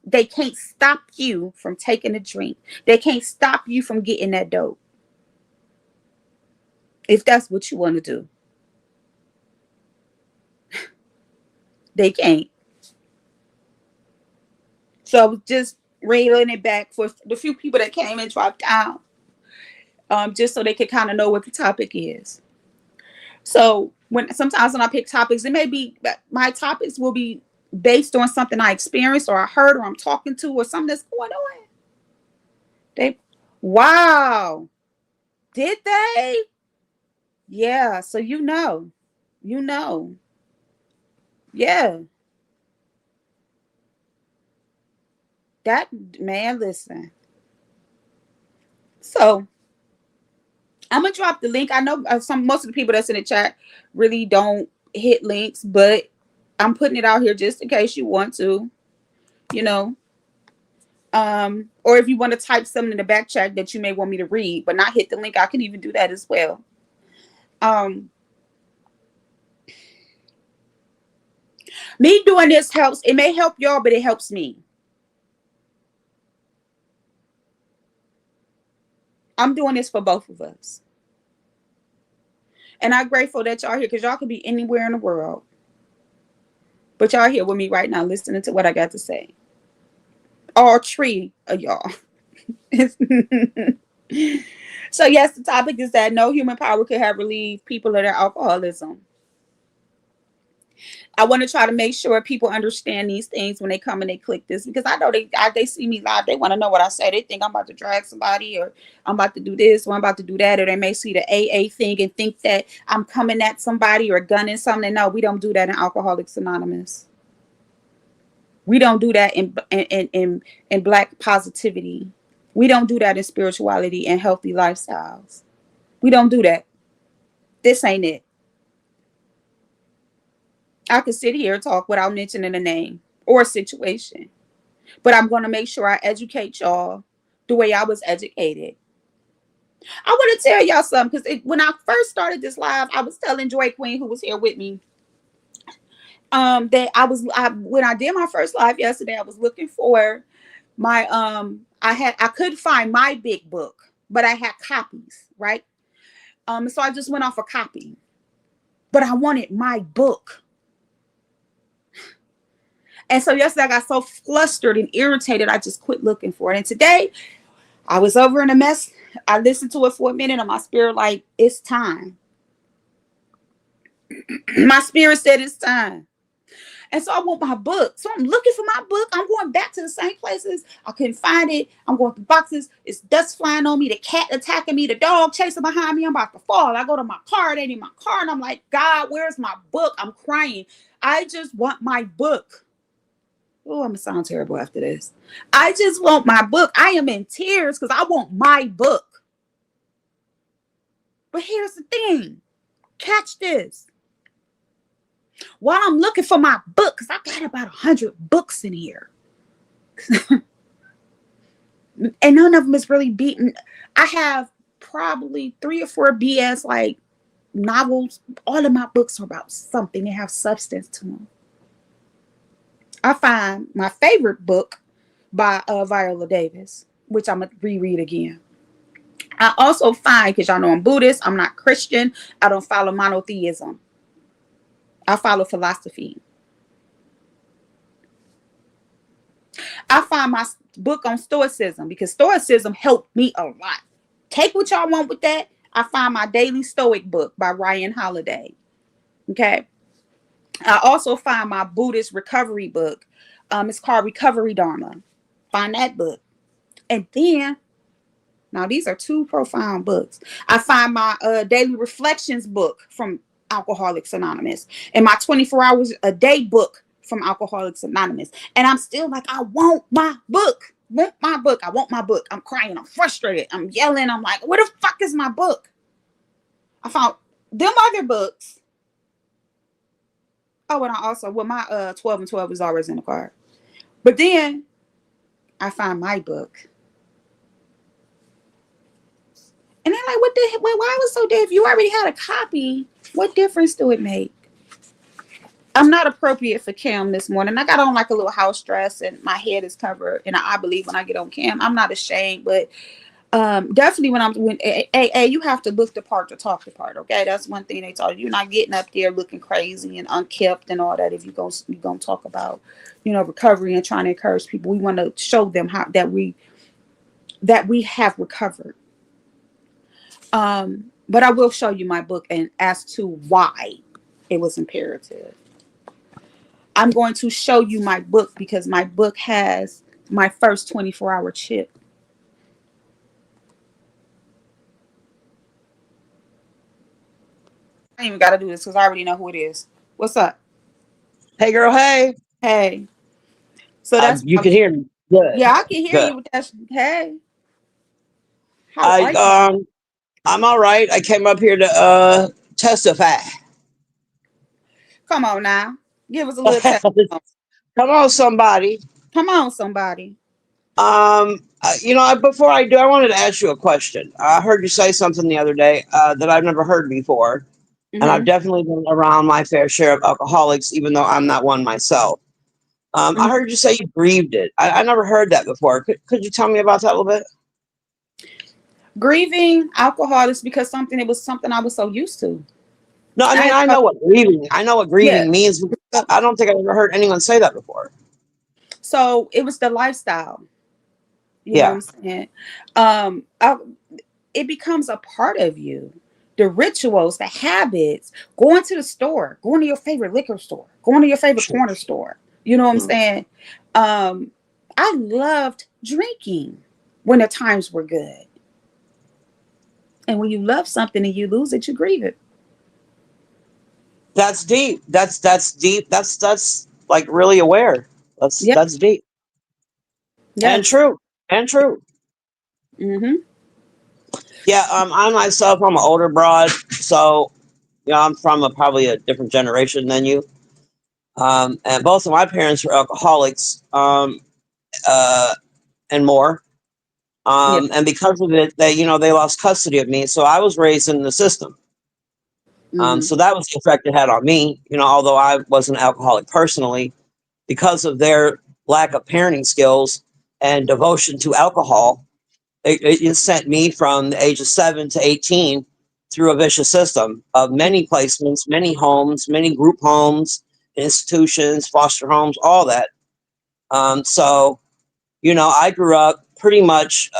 they can't stop you from taking a drink. They can't stop you from getting that dope. If that's what you want to do. They can't. So just reeling it back for the few people that came and dropped out, just so they could kind of know what the topic is. So sometimes when I pick topics, it may be my topics will be based on something I experienced or I heard or I'm talking to or something that's going on. They, wow, did they? Yeah. So you know, yeah. That man, listen. So I'm gonna drop the link. I know most of the people that's in the chat really don't hit links, but I'm putting it out here just in case you want to, you know. Or if you want to type something in the back chat that you may want me to read, but not hit the link, I can even do that as well. Me doing this helps. It may help y'all, but it helps me. I'm doing this for both of us. And I'm grateful that y'all here because y'all could be anywhere in the world. But y'all here with me right now listening to what I got to say. All three of y'all. So yes, the topic is that no human power could have relieved people of their alcoholism. I want to try to make sure people understand these things when they come and they click this, because I know they see me live. They want to know what I say. They think I'm about to drag somebody, or I'm about to do this, or I'm about to do that, or they may see the AA thing and think that I'm coming at somebody or gunning something. No, we don't do that in Alcoholics Anonymous. We don't do that in Black positivity. We don't do that in spirituality and healthy lifestyles. We don't do that. This ain't it. I could sit here and talk without mentioning a name or a situation, but I'm going to make sure I educate y'all the way I was educated. I want to tell y'all something, because when I first started this live, I was telling Joy Queen, who was here with me, that when I did my first live yesterday, I was looking for my I couldn't find my big book, but I had copies, right? So I just went off a copy, but I wanted my book. And so yesterday I got so flustered and irritated, I just quit looking for it. And today I was over in a mess. I listened to it for a minute and my spirit like, it's time. My spirit said it's time. And so I want my book. So I'm looking for my book. I'm going back to the same places. I couldn't find it. I'm going through boxes. It's dust flying on me. The cat attacking me. The dog chasing behind me. I'm about to fall. I go to my car. It ain't in my car. And I'm like, God, where's my book? I'm crying. I just want my book. Oh, I'm going to sound terrible after this. I just want my book. I am in tears because I want my book. But here's the thing. Catch this. While I'm looking for my book, because I got about 100 books in here. And none of them is really beaten. I have probably 3 or 4 BS like novels. All of my books are about something. They have substance to them. I find my favorite book by Viola Davis, which I'm going to reread again. I also find, because y'all know I'm Buddhist, I'm not Christian, I don't follow monotheism. I follow philosophy. I find my book on Stoicism, because Stoicism helped me a lot. Take what y'all want with that. I find my Daily Stoic book by Ryan Holiday. Okay. I also find my Buddhist recovery book. It's called Recovery Dharma. Find that book. And then, now these are 2 profound books. I find my Daily Reflections book from Alcoholics Anonymous and my 24 hours a day book from Alcoholics Anonymous. And I'm still like, I want my book. Want my book. I want my book. I'm crying. I'm frustrated. I'm yelling. I'm like, where the fuck is my book? I found them other books. Oh, and I also, well, my 12 and 12 is always in the car. But then I find my book. And they're like, what the hell? Well, why was so dead? If you already had a copy, what difference do it make? I'm not appropriate for cam this morning. I got on like a little house dress and my head is covered. And I believe when I get on cam, I'm not ashamed, but Definitely when AA, you have to look the part to talk the part. Okay, that's one thing they taught you. You're not getting up there looking crazy and unkept and all that. If you gonna talk about, recovery and trying to encourage people, we want to show them how that we have recovered. But I will show you my book and as to why it was imperative. I'm going to show you my book because my book has my first 24-hour chip. I ain't even got to do this because I already know who it is. What's up? Hey, girl. Hey. Hey. So that's You can hear me. Good. yeah, I can hear Good. you with that. Hey, how I are you? I'm all right. I came up here to testify. Come on now, give us a little testimony. Come on, somebody. Come on, somebody. Before I do, I wanted to ask you a question. I heard you say something the other day that I've never heard before, and I've Hmm. definitely been around my fair share of alcoholics, even though I'm not one myself. I Hmm. heard you say you grieved it. I never heard that before. Could you tell me about that a little bit? Grieving alcohol is because something it was something I was so used to. No, I mean I I know what grieving. I know what Yeah. grieving means. So, I don't think I've ever heard anyone say that before. so it was the lifestyle. You know what Yeah, I'm saying? I, it becomes a part of you. The rituals, the habits, going to the store, going to your favorite liquor store, going to your favorite sure. corner store. You know what I'm Mm. saying? Um, I loved drinking when the times were good. And when you love something and you lose it, you grieve it. That's deep. That's deep. That's like really aware. Yep. That's deep and Yes. true and true. Mm-hmm. Yeah. I myself, I'm an older broad, so I'm from probably a different generation than you. And both of my parents were alcoholics, uh, and more. Yeah. And because of it, they lost custody of me. So I was raised in the system. Mm-hmm. So that was the effect it had on me. Although I wasn't an alcoholic personally, because of their lack of parenting skills and devotion to alcohol, it sent me from the age of 7 to 18 through a vicious system of many placements, many homes, many group homes, institutions, foster homes, all that. So, I grew up pretty much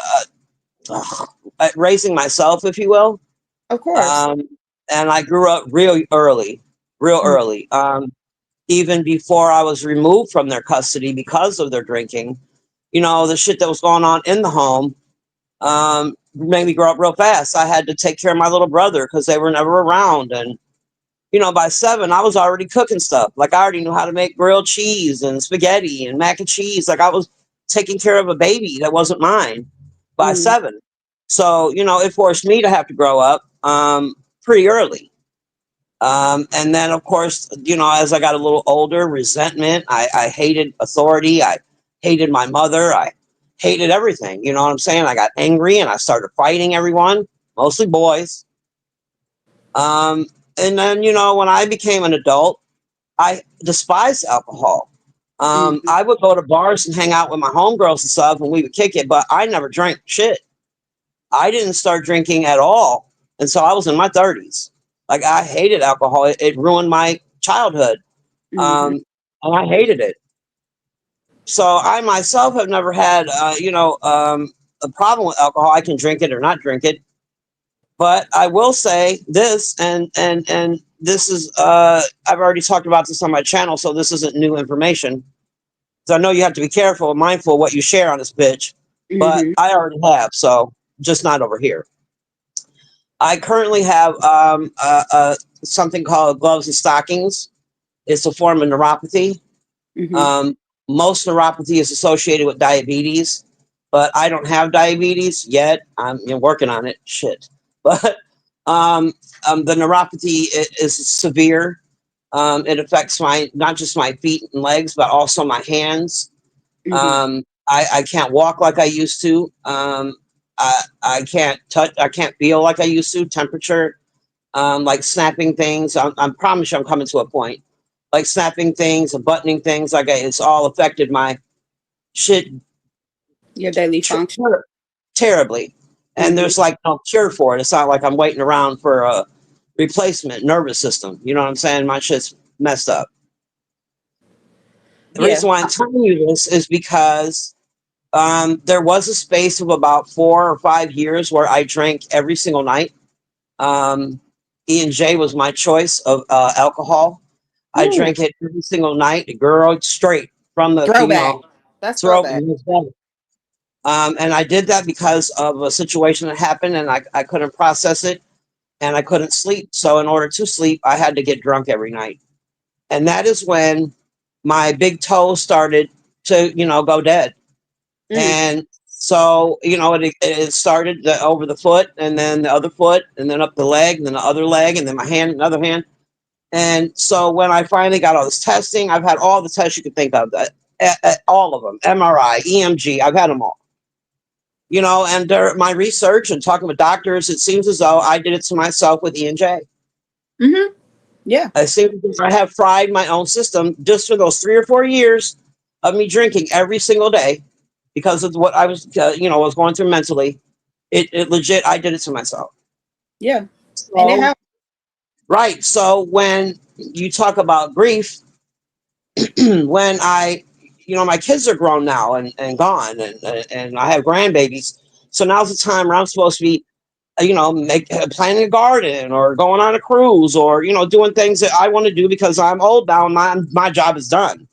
raising myself, if you will. Of course. Um, and I grew up real Mm-hmm. early. Even before I was removed from their custody because of their drinking, the shit that was going on in the home made me grow up real fast. I had to take care of my little brother because they were never around. And, by 7, I was already cooking stuff. Like I already knew how to make grilled cheese and spaghetti and mac and cheese. Like I was taking care of a baby that wasn't mine by Mm-hmm. 7. So, it forced me to have to grow up pretty early. And then, of course, as I got a little older, resentment. I hated authority. I hated my mother. I hated everything. You know what I'm saying? I got angry and I started fighting everyone, mostly boys. Um, and then, when I became an adult, I despised alcohol. Mm-hmm. I would go to bars and hang out with my homegirls and stuff, and we would kick it, but I never drank shit. I didn't start drinking at all until I was in my 30s. Like I hated alcohol. It ruined my childhood. Mm-hmm. Um, and I hated it. So I myself have never had, a problem with alcohol. I can drink it or not drink it. But I will say this, and this is, I've already talked about this on my channel, so this isn't new information. So I know you have to be careful and mindful of what you share on this bitch, but Mm-hmm. I already have, so just not over here. I currently have something called gloves and stockings. It's a form of neuropathy. Mm-hmm. Um, Most neuropathy is associated with diabetes, but I don't have diabetes yet. I'm working on it. Shit, but um, the neuropathy is severe. It affects my not just my feet and legs, but also my hands. Mm-hmm. I can't walk like I used to. I can't touch. I can't feel like I used to. Temperature, like snapping things. I promise you, I'm coming to a point. Like snapping things and buttoning things. Like it's all affected my shit Your daily ter- function. ter- terribly. and Hmm. there's like no cure for it. It's not like I'm waiting around for a replacement nervous system. You know what I'm saying? My shit's messed up. The Yeah. reason why I'm telling you this is because there was a space of about 4 or 5 years where I drank every single night. Um, E&J was my choice of alcohol. I Ooh, drank it every single night, girl, straight from the throwback. That's throat. throwback. And I did that because of a situation that happened, and I couldn't process it, and I couldn't sleep. So in order to sleep, I had to get drunk every night, and that is when my big toe started to go dead. Mm. And so it started over the foot, and then the other foot, and then up the leg, and then the other leg, and then my hand, another hand. And so when I finally got all this testing, I've had all the tests you could think of, all of them, MRI, EMG, I've had them all. And my research and talking with doctors, it seems as though I did it to myself with E&J. Hmm. Yeah. I seem I have fried my own system just for those 3 or 4 years of me drinking every single day because of what I was going through mentally. It legit, I did it to myself. Yeah. And it So, happened. right. So when you talk about grief, when my kids are grown now and gone, and I have grandbabies. So now's the time where I'm supposed to be planting a garden or going on a cruise or doing things that I want to do because I'm old now and my job is done.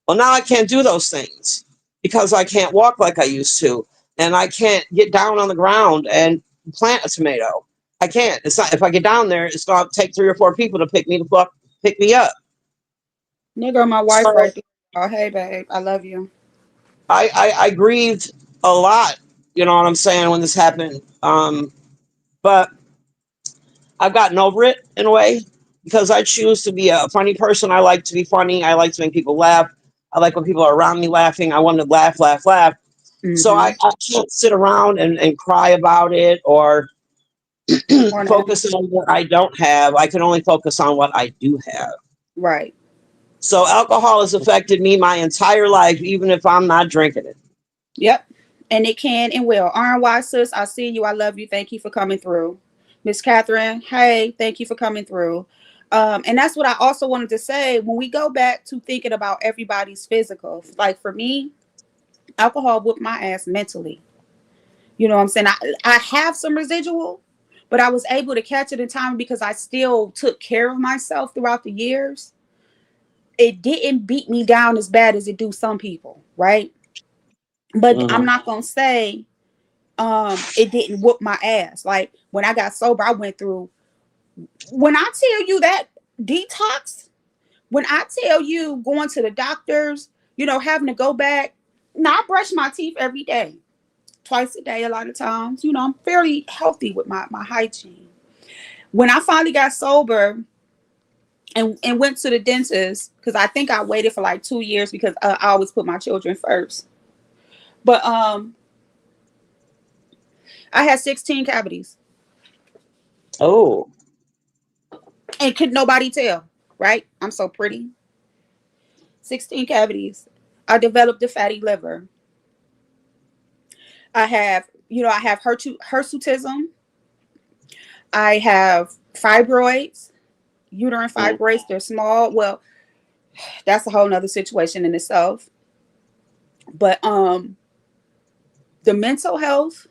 Well, now I can't do those things because I can't walk like I used to, and I can't get down on the ground and plant a tomato. I can't. It's not. If I get down there, it's going to take 3 or 4 people to pick me up. There go my wife So right there. Oh, hey, babe. I love you. I grieved a lot. You know what I'm saying when this happened. But I've gotten over it in a way because I choose to be a funny person. I like to be funny. I like to make people laugh. I like when people are around me laughing. I want to laugh, laugh, laugh. So Hmm. I can't sit around and cry about it or Or not. focus on what I don't have. I can only focus on what I do have. Right. So alcohol has affected me my entire life, even if I'm not drinking it. Yep. And it can and will. RY sis, I see you. I love you. Thank you for coming through. Miss Catherine, hey, thank you for coming through. And that's what I also wanted to say. When we go back to thinking about everybody's physical, like for me, alcohol whooped my ass mentally. You know what I'm saying? I have some residual, but I was able to catch it in time because I still took care of myself throughout the years. It didn't beat me down as bad as it do some people, right? But I'm Hmm. not gonna say it didn't whoop my ass. Like when I got sober, I went through, when I tell you that detox, when I tell you going to the doctors, having to go back. Now I brush my teeth every day, twice a day a lot of times. I'm fairly healthy with my hygiene. When I finally got sober and went to the dentist, because I think I waited for like 2 years because I always put my children first. But I had 16 cavities Oh, and could nobody tell, right? I'm so pretty. 16 cavities. I developed a fatty liver. I have hirsutism. I have fibroids, uterine mm, fibroids. They're small. Well, that's a whole nother situation in itself. But the mental health,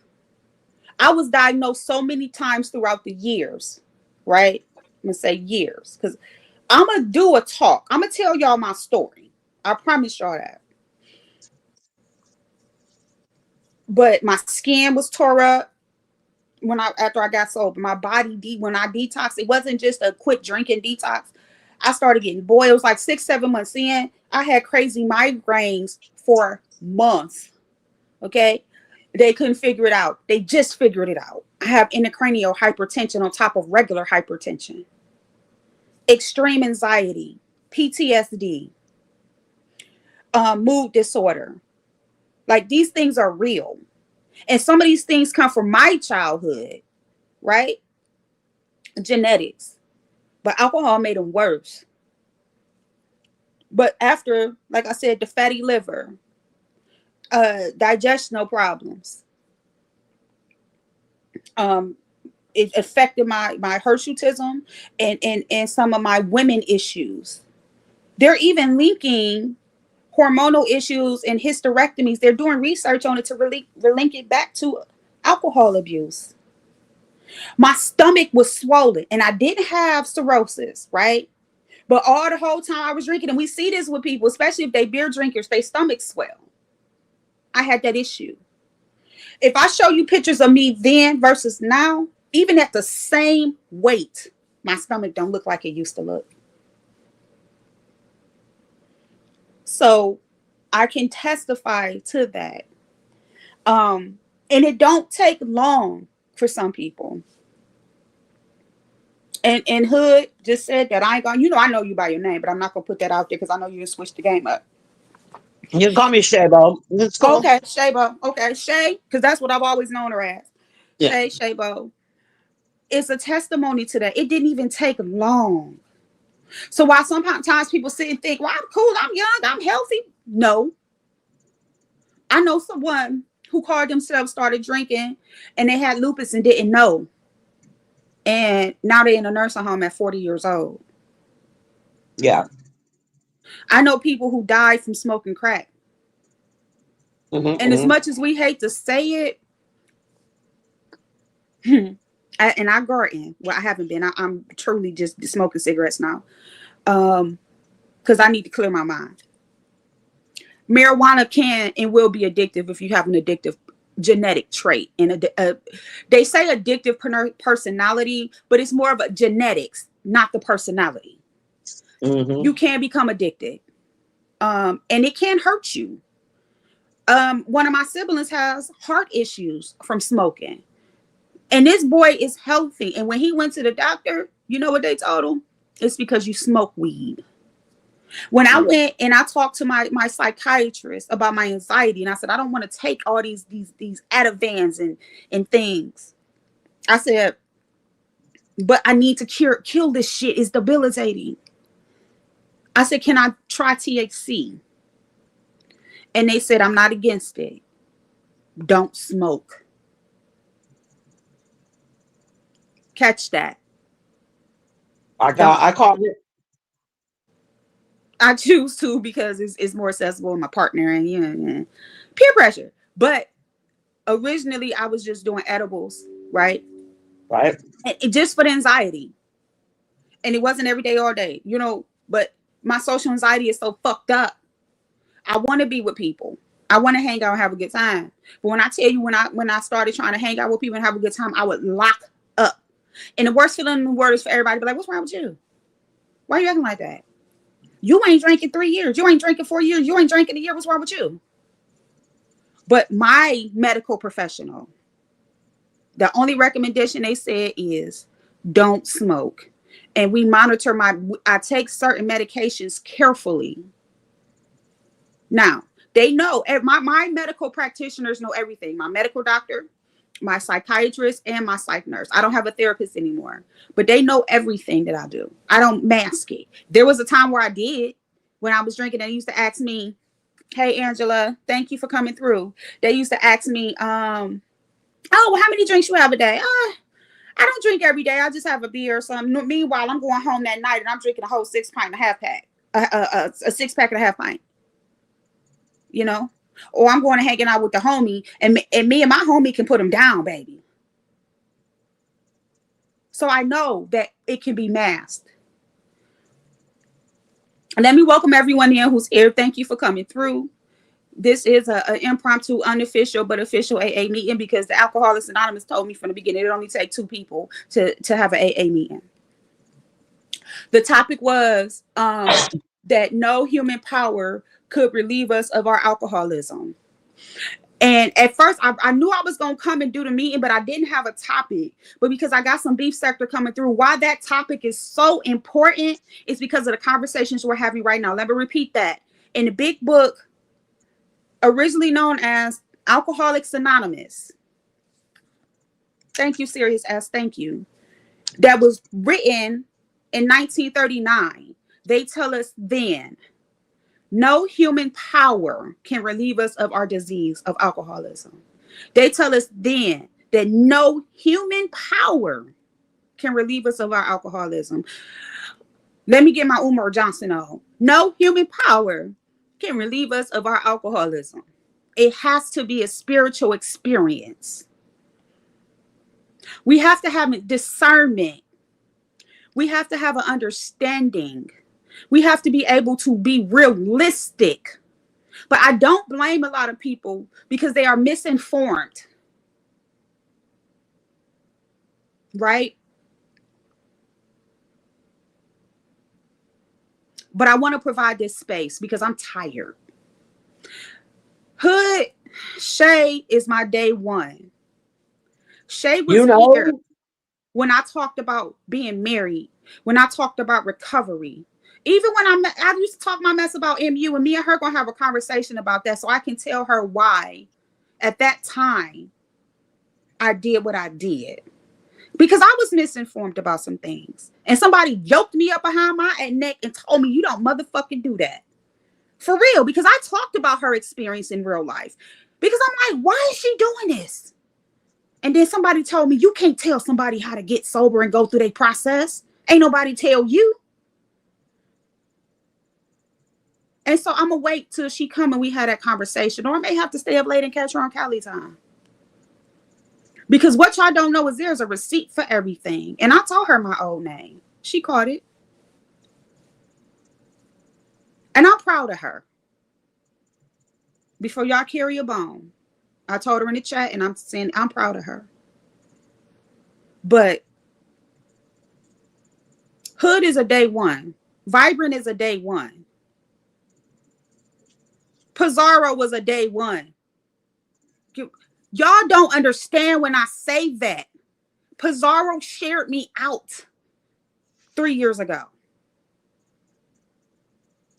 I was diagnosed so many times throughout the years, right? I'm gonna say years because I'm gonna do a talk. I'm gonna tell y'all my story. I promise y'all that. But my skin was tore up when I after I got sober. My body when I detoxed, it wasn't just a quit drinking detox. I started getting boiled. It was like 6, 7 months in. I had crazy migraines for months. Okay. They couldn't figure it out. They just figured it out. I have intracranial hypertension on top of regular hypertension, extreme anxiety, PTSD, mood disorder. Like these things are real. And some of these things come from my childhood, right? Genetics. But alcohol made them worse. But after, like I said, the fatty liver, digestional problems, Um, it affected my hirsutism and some of my women issues. They're even linking hormonal issues and hysterectomies. They're doing research on it to really link it back to alcohol abuse. My stomach was swollen and I didn't have cirrhosis, right? But all the whole time I was drinking, and we see this with people, especially if they beer drinkers, their stomachs swell. I had that issue. If I show you pictures of me then versus now, even at the same weight, my stomach don't look like it used to look. So I can testify to that. And it don't take long for some people. And Hood just said that I ain't gonna, I know you by your name, but I'm not gonna put that out there because I know you didn't switch the game up. You can call me Shabo. It's cool. Okay, Shaybo. Okay, Shay, because that's what I've always known her as. Yeah. Shaybo. It's a testimony to that. It didn't even take long. So while sometimes people sit and think, well, I'm cool, I'm young, I'm healthy. No. I know someone who called themselves, started drinking, and they had lupus and didn't know. And now they're in a nursing home at 40 years old. Yeah. I know people who died from smoking crack. And as much as we hate to say it, and I garden. Well, I haven't been. I'm truly just smoking cigarettes now. Because I need to clear my mind. Marijuana can and will be addictive if you have an addictive genetic trait. And they say addictive personality, but it's more of a genetics, not the personality. You can become addicted. And it can hurt you. One of my siblings has heart issues from smoking. And this boy is healthy. And when he went to the doctor, you know what they told him? It's because you smoke weed. When I went and I talked to my psychiatrist about my anxiety, and I said, I don't want to take all these Advans and things. I said, but I need to kill this shit. It's debilitating. I said, can I try THC? And they said, I'm not against it. Don't smoke. Catch that. I caught it. I choose to because it's more accessible in my partner and peer pressure. But originally I was just doing edibles, right? Right. And just for the anxiety. And it wasn't every day all day, but my social anxiety is so fucked up. I want to be with people. I want to hang out and have a good time. But when I tell you, when I started trying to hang out with people and have a good time, I would lock up. And the worst feeling in the world is for everybody to be like, what's wrong with you? Why are you acting like that? You ain't drinking 3 years. You ain't drinking 4 years. You ain't drinking a year. What's wrong with you? But my medical professional, the only recommendation they said is don't smoke. And we monitor I take certain medications carefully. Now, they know, my medical practitioners know everything. My medical doctor, my psychiatrist, and my psych nurse. I don't have a therapist anymore, but they know everything that I do. I don't mask it. There was a time where I did when I was drinking. They used to ask me, hey, Angela, thank you for coming through. They used to ask me, oh, well, how many drinks you have a day? I don't drink every day. I just have a beer or something. Meanwhile, I'm going home that night and I'm drinking a whole 6 pint and a half pack, a 6-pack and a half pint. Or I'm going to hanging out with the homie, and me and my homie can put him down, baby. So I know that it can be masked. And let me welcome everyone in who's here. Thank you for coming through. This is an impromptu, unofficial, but official AA meeting because the Alcoholics Anonymous told me from the beginning it only takes 2 people to have an AA meeting. The topic was that no human power could relieve us of our alcoholism. And at first, I knew I was going to come and do the meeting, but I didn't have a topic. But because I got some beef sector coming through, why that topic is so important is because of the conversations we're having right now. Let me repeat that. In the big book, originally known as Alcoholics Anonymous. Thank you, Serious S. Thank you. That was written in 1939. They tell us then, no human power can relieve us of our disease of alcoholism. They tell us then that no human power can relieve us of our alcoholism. Let me get my Umar Johnson on. No human power can relieve us of our alcoholism. It has to be a spiritual experience. We have to have discernment. We have to have an understanding. We have to be able to be realistic. But I don't blame a lot of people because they are misinformed. Right? But I want to provide this space because I'm tired. Hood Shay is my day one. Shay was You here know, when I talked about being married, when I talked about recovery. Even when I used to talk my mess about MU, and me and her gonna have a conversation about that so I can tell her why at that time I did what I did. Because I was misinformed about some things. And somebody yoked me up behind my neck and told me, you don't motherfucking do that. For real, because I talked about her experience in real life. Because I'm like, why is she doing this? And then somebody told me, you can't tell somebody how to get sober and go through their process. Ain't nobody tell you. And so I'm going to wait till she come and we had that conversation. Or I may have to stay up late and catch her on Cali time. Because what y'all don't know is there's a receipt for everything. And I told her my old name. She caught it. And I'm proud of her. Before y'all carry a bone, I told her in the chat and I'm saying I'm proud of her. But Hood is a day one. Vibrant is a day one. Pizarro was a day one. Y'all don't understand when I say that. Pizarro shared me out 3 years ago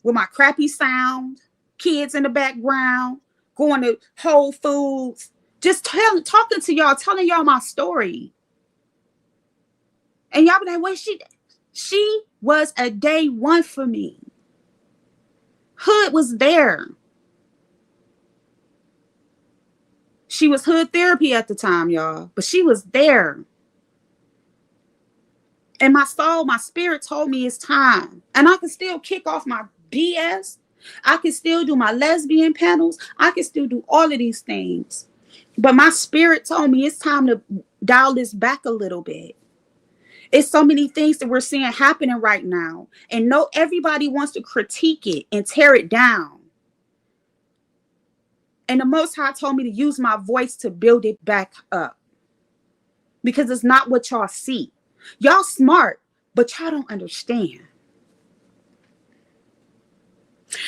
with my crappy sound, kids in the background, going to Whole Foods, just talking to y'all, telling y'all my story. And y'all be like, well, she was a day one for me. Hood was there. She was hood therapy at the time, y'all, but she was there. And my soul, my spirit told me it's time. And I can still kick off my BS. I can still do my lesbian panels. I can still do all of these things. But my spirit told me it's time to dial this back a little bit. It's so many things that we're seeing happening right now. And no, everybody wants to critique it and tear it down. And the Most High told me to use my voice to build it back up. Because it's not what y'all see. Y'all smart, but y'all don't understand.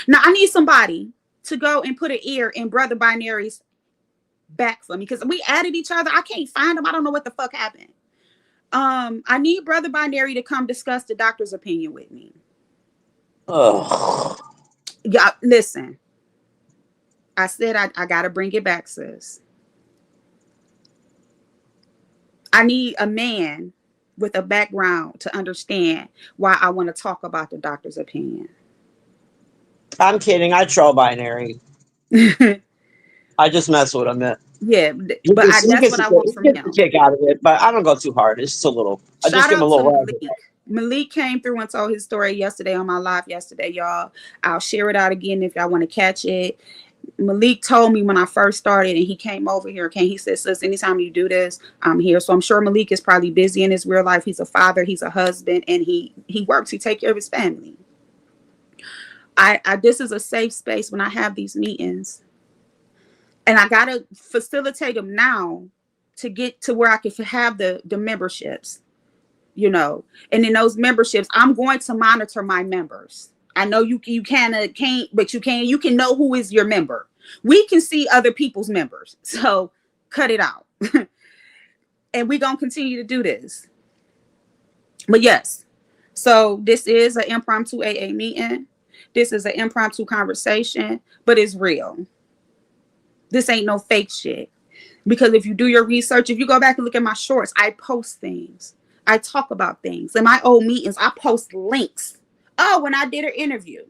Now, I need somebody to go and put an ear in Brother Binary's back for me. Because we added each other. I can't find him. I don't know what the fuck happened. I need Brother Binary to come discuss the doctor's opinion with me. ugh. Yeah, listen. I said I gotta bring it back, sis. I need a man with a background to understand why I want to talk about the doctor's opinion. I'm kidding. I troll binary. I just mess with him. Yeah, He but gets, he that's gets, what a, I want he from gets a him. kick out of it, but I don't go too hard. It's just a little. I just Shout give him a out to little rag. Malik. Malik came through and told his story yesterday on my live yesterday, y'all. I'll share it out again if y'all want to catch it. Malik told me when I first started and he came over here, he said, sis, anytime you do this, I'm here. So I'm sure Malik is probably busy in his real life. He's a father, he's a husband, and he works, he takes care of his family. This is a safe space when I have these meetings. And I gotta facilitate them now to get to where I can have the memberships, and in those memberships, I'm going to monitor my members. I know you can't, but you can know who is your member. We can see other people's members, so cut it out. And we're gonna continue to do this. But yes, so this is an impromptu AA meeting. This is an impromptu conversation, but it's real. This ain't no fake shit. Because if you do your research, if you go back and look at my shorts, I post things. I talk about things. In my old meetings, I post links. Oh, when I did an interview.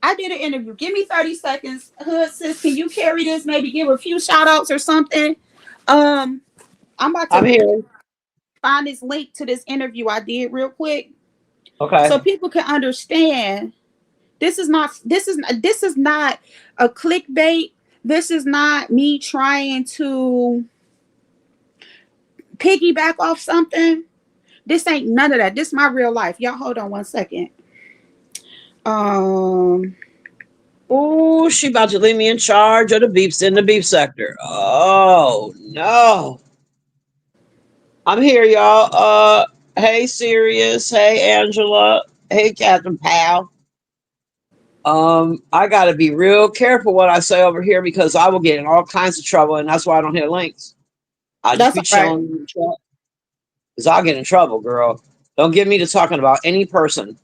Give me 30 seconds. Hood sis, can you carry this? Maybe give a few shout outs or something. Um, I'm about I'm to here. find this link to this interview I did real quick, so Okay. people can understand. This is not a clickbait. This is not me trying to piggyback off something. This ain't none of that. This is my real life. Y'all hold on one second. Um Ooh, she about to leave me in charge of the beeps in the beef sector. Oh no. I'm here, y'all. Hey Sirius. Hey Angela. Hey Captain Pal. I gotta be real careful what I say over here because I will get in all kinds of trouble, and that's why I don't hit links. I just that's be all right. chilling in the chat because I'll get in trouble, girl. Don't get me to talking about any person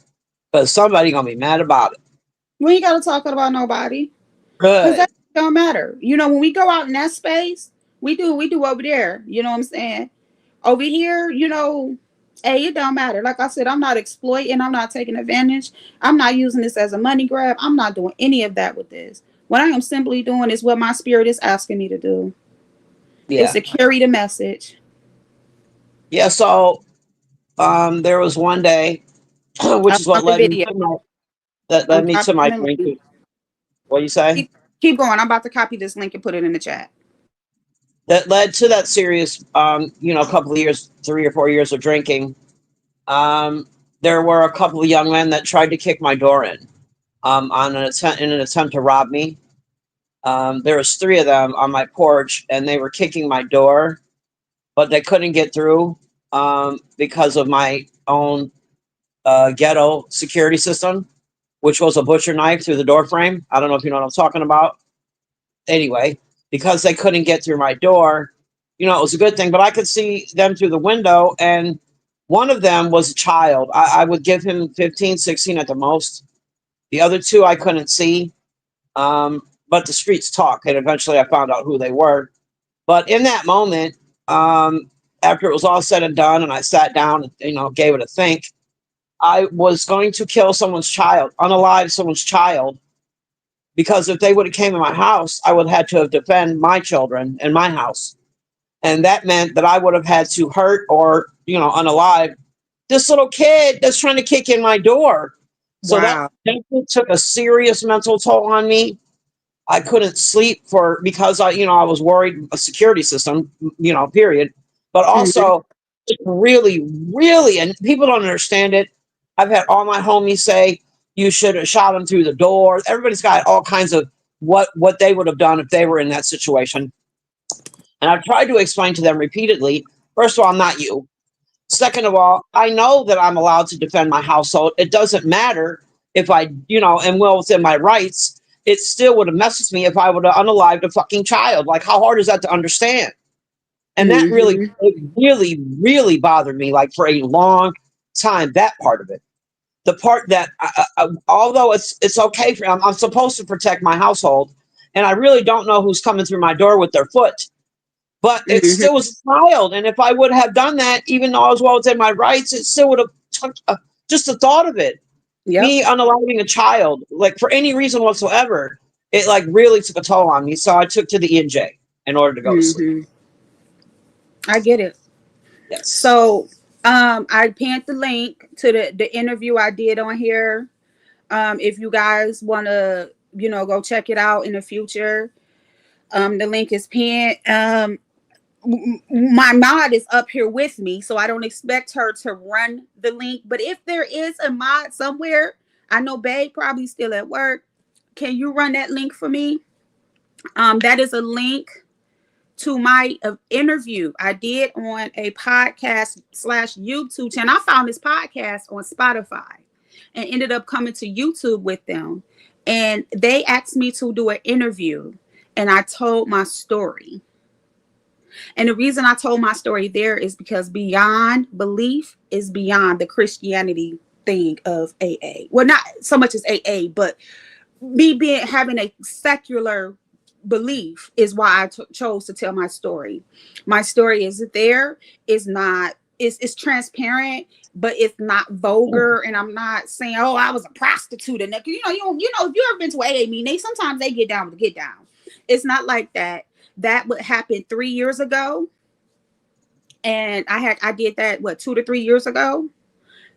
because somebody gonna be mad about it. We ain't gotta talk about nobody. Cause Good. that don't matter. When we go out in that space, we do over there. You know what I'm saying? Over here, hey, it don't matter. Like I said, I'm not exploiting, I'm not taking advantage. I'm not using this as a money grab. I'm not doing any of that with this. What I am simply doing is what my spirit is asking me to do. Is Yeah. to carry the message. Yeah. So there was one day, I which is what found the led me video. to I'm my copying the link. drinking. What do you say? Keep going. I'm about to copy this link and put it in the chat. That led to that serious, a couple of years, 3 or 4 years of drinking. Um, there were a couple of young men that tried to kick my door in, in an attempt to rob me. There was three of them on my porch, and they were kicking my door, but they couldn't get through because of my own ghetto security system, which was a butcher knife through the door frame. I don't know if you know what I'm talking about. Anyway, because they couldn't get through my door, it was a good thing. But I could see them through the window, and one of them was a child. I would give him 15, 16 at the most. The other two I couldn't see. But the streets talk, and eventually I found out who they were. But in that moment, after it was all said and done, and I sat down and gave it a think, I was going to kill someone's child, unalive someone's child, because if they would have came in my house, I would have had to have defend my children in my house, and that meant that I would have had to hurt or unalive this little kid that's trying to kick in my door. So that Wow. definitely took a serious mental toll on me. I couldn't sleep because I was worried a security system, period. But Mm-hmm. also it really, really, and people don't understand it. I've had all my homies say you should have shot him through the door. Everybody's got all kinds of what they would have done if they were in that situation. And I've tried to explain to them repeatedly. First of all, I'm not you. Second of all, I know that I'm allowed to defend my household. It doesn't matter if I, am well within my rights. It still would have messed with me if I would have unalived a fucking child. Like, how hard is that to understand? And that really, Mm-hmm. it really, really bothered me, like for a long time. That part of it, the part that, although it's okay for I'm supposed to protect my household, and I really don't know who's coming through my door with their foot. But it Mm-hmm. still was a child, and if I would have done that, even though I was well within my rights, it still would have took just the thought of it. Yep. Me unaliving a child, like for any reason whatsoever, it like really took a toll on me. So I took to the NJ in order to go to sleep. Mm-hmm. I get it. Yes. So, I pinned the link to the interview I did on here. If you guys want to, go check it out in the future, the link is pinned. My mod is up here with me, so I don't expect her to run the link. But if there is a mod somewhere, I know Babe probably still at work. Can you run that link for me? That is a link to my interview I did on a podcast slash YouTube channel. I found this podcast on Spotify and ended up coming to YouTube with them. And they asked me to do an interview, and I told my story. And the reason I told my story there is because beyond belief is beyond the Christianity thing of AA. Well, not so much as AA, but me being having a secular belief is why I chose to tell my story. My story is there, is not, it's transparent, but it's not vulgar. And I'm not saying, oh, I was a prostitute. And if you ever been to AA meeting, sometimes they get down with the get down. It's not like that. That would happen 3 years ago. And I did that, what, 2 to 3 years ago.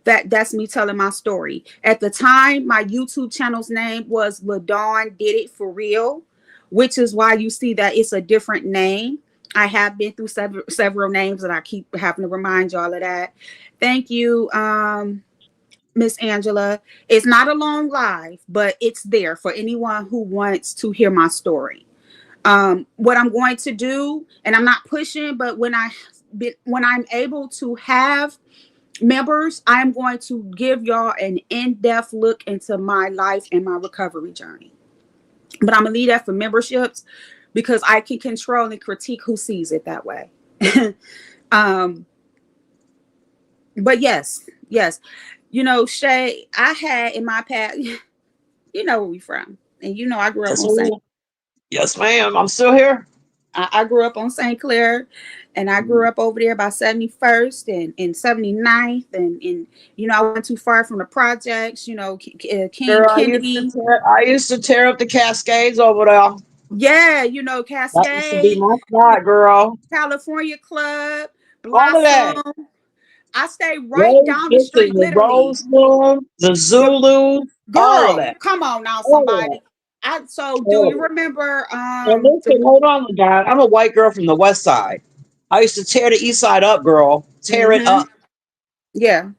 That's me telling my story. At the time, my YouTube channel's name was LaDawn Did It For Real, which is why you see that it's a different name. I have been through several names, and I keep having to remind y'all of that. Thank you, Miss Angela. It's not a long live, but it's there for anyone who wants to hear my story. What I'm going to do, and I'm not pushing, but when I'm able to have members, I'm going to give y'all an in-depth look into my life and my recovery journey. But I'm gonna leave that for memberships because I can control and critique who sees it that way. um, but yes, Shay, I had in my past, you know where we from, and I grew up Yes, on St. ma'am. Yes, ma'am. I'm still here. I grew up on St. Clair, and I grew up over there by 71st and 79th. And I went too far from the projects, King Girl, I used to Kennedy. tear up the Cascades over there. Yeah, That used to be Cascade, my spot, girl. California Club, All of that. Blossom. I stay right Rose, down the listen, street, the literally. Rosewood, the The Zulu, all of girl, that. come on now, All of that. somebody. So do All of you it. remember And the listen, hold on, guy. I'm a white girl from the West Side. I used to tear the East Side up, girl. Tear it mm-hmm, up. yeah.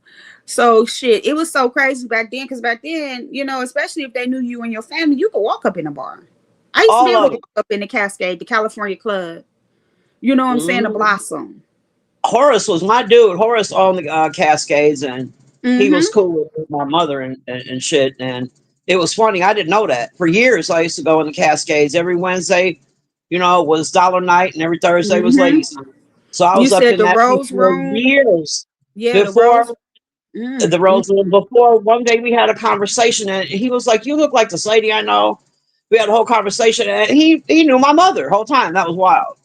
So shit, it was so crazy back then because back then, especially if they knew you and your family, you could walk up in a bar. I used to be All able of to it. walk up in the Cascade, the California Club. You know what I'm saying? The Mhm. Blossom. Horace was my dude. Horace owned the Cascades, and he was Mm-hmm. cool with my mother and shit. And it was funny. I didn't know that. For years, I used to go in the Cascades every Wednesday. Was dollar night, and every Thursday was Mm-hmm. ladies night. So I You was up said in the that piece Rose for Room. years Yeah, the before Rose. the Mm-hmm. Rosewood. Before one day we had a conversation, and he was like, "You look like this lady I know." We had a whole conversation, and he knew my mother the whole time. That was wild.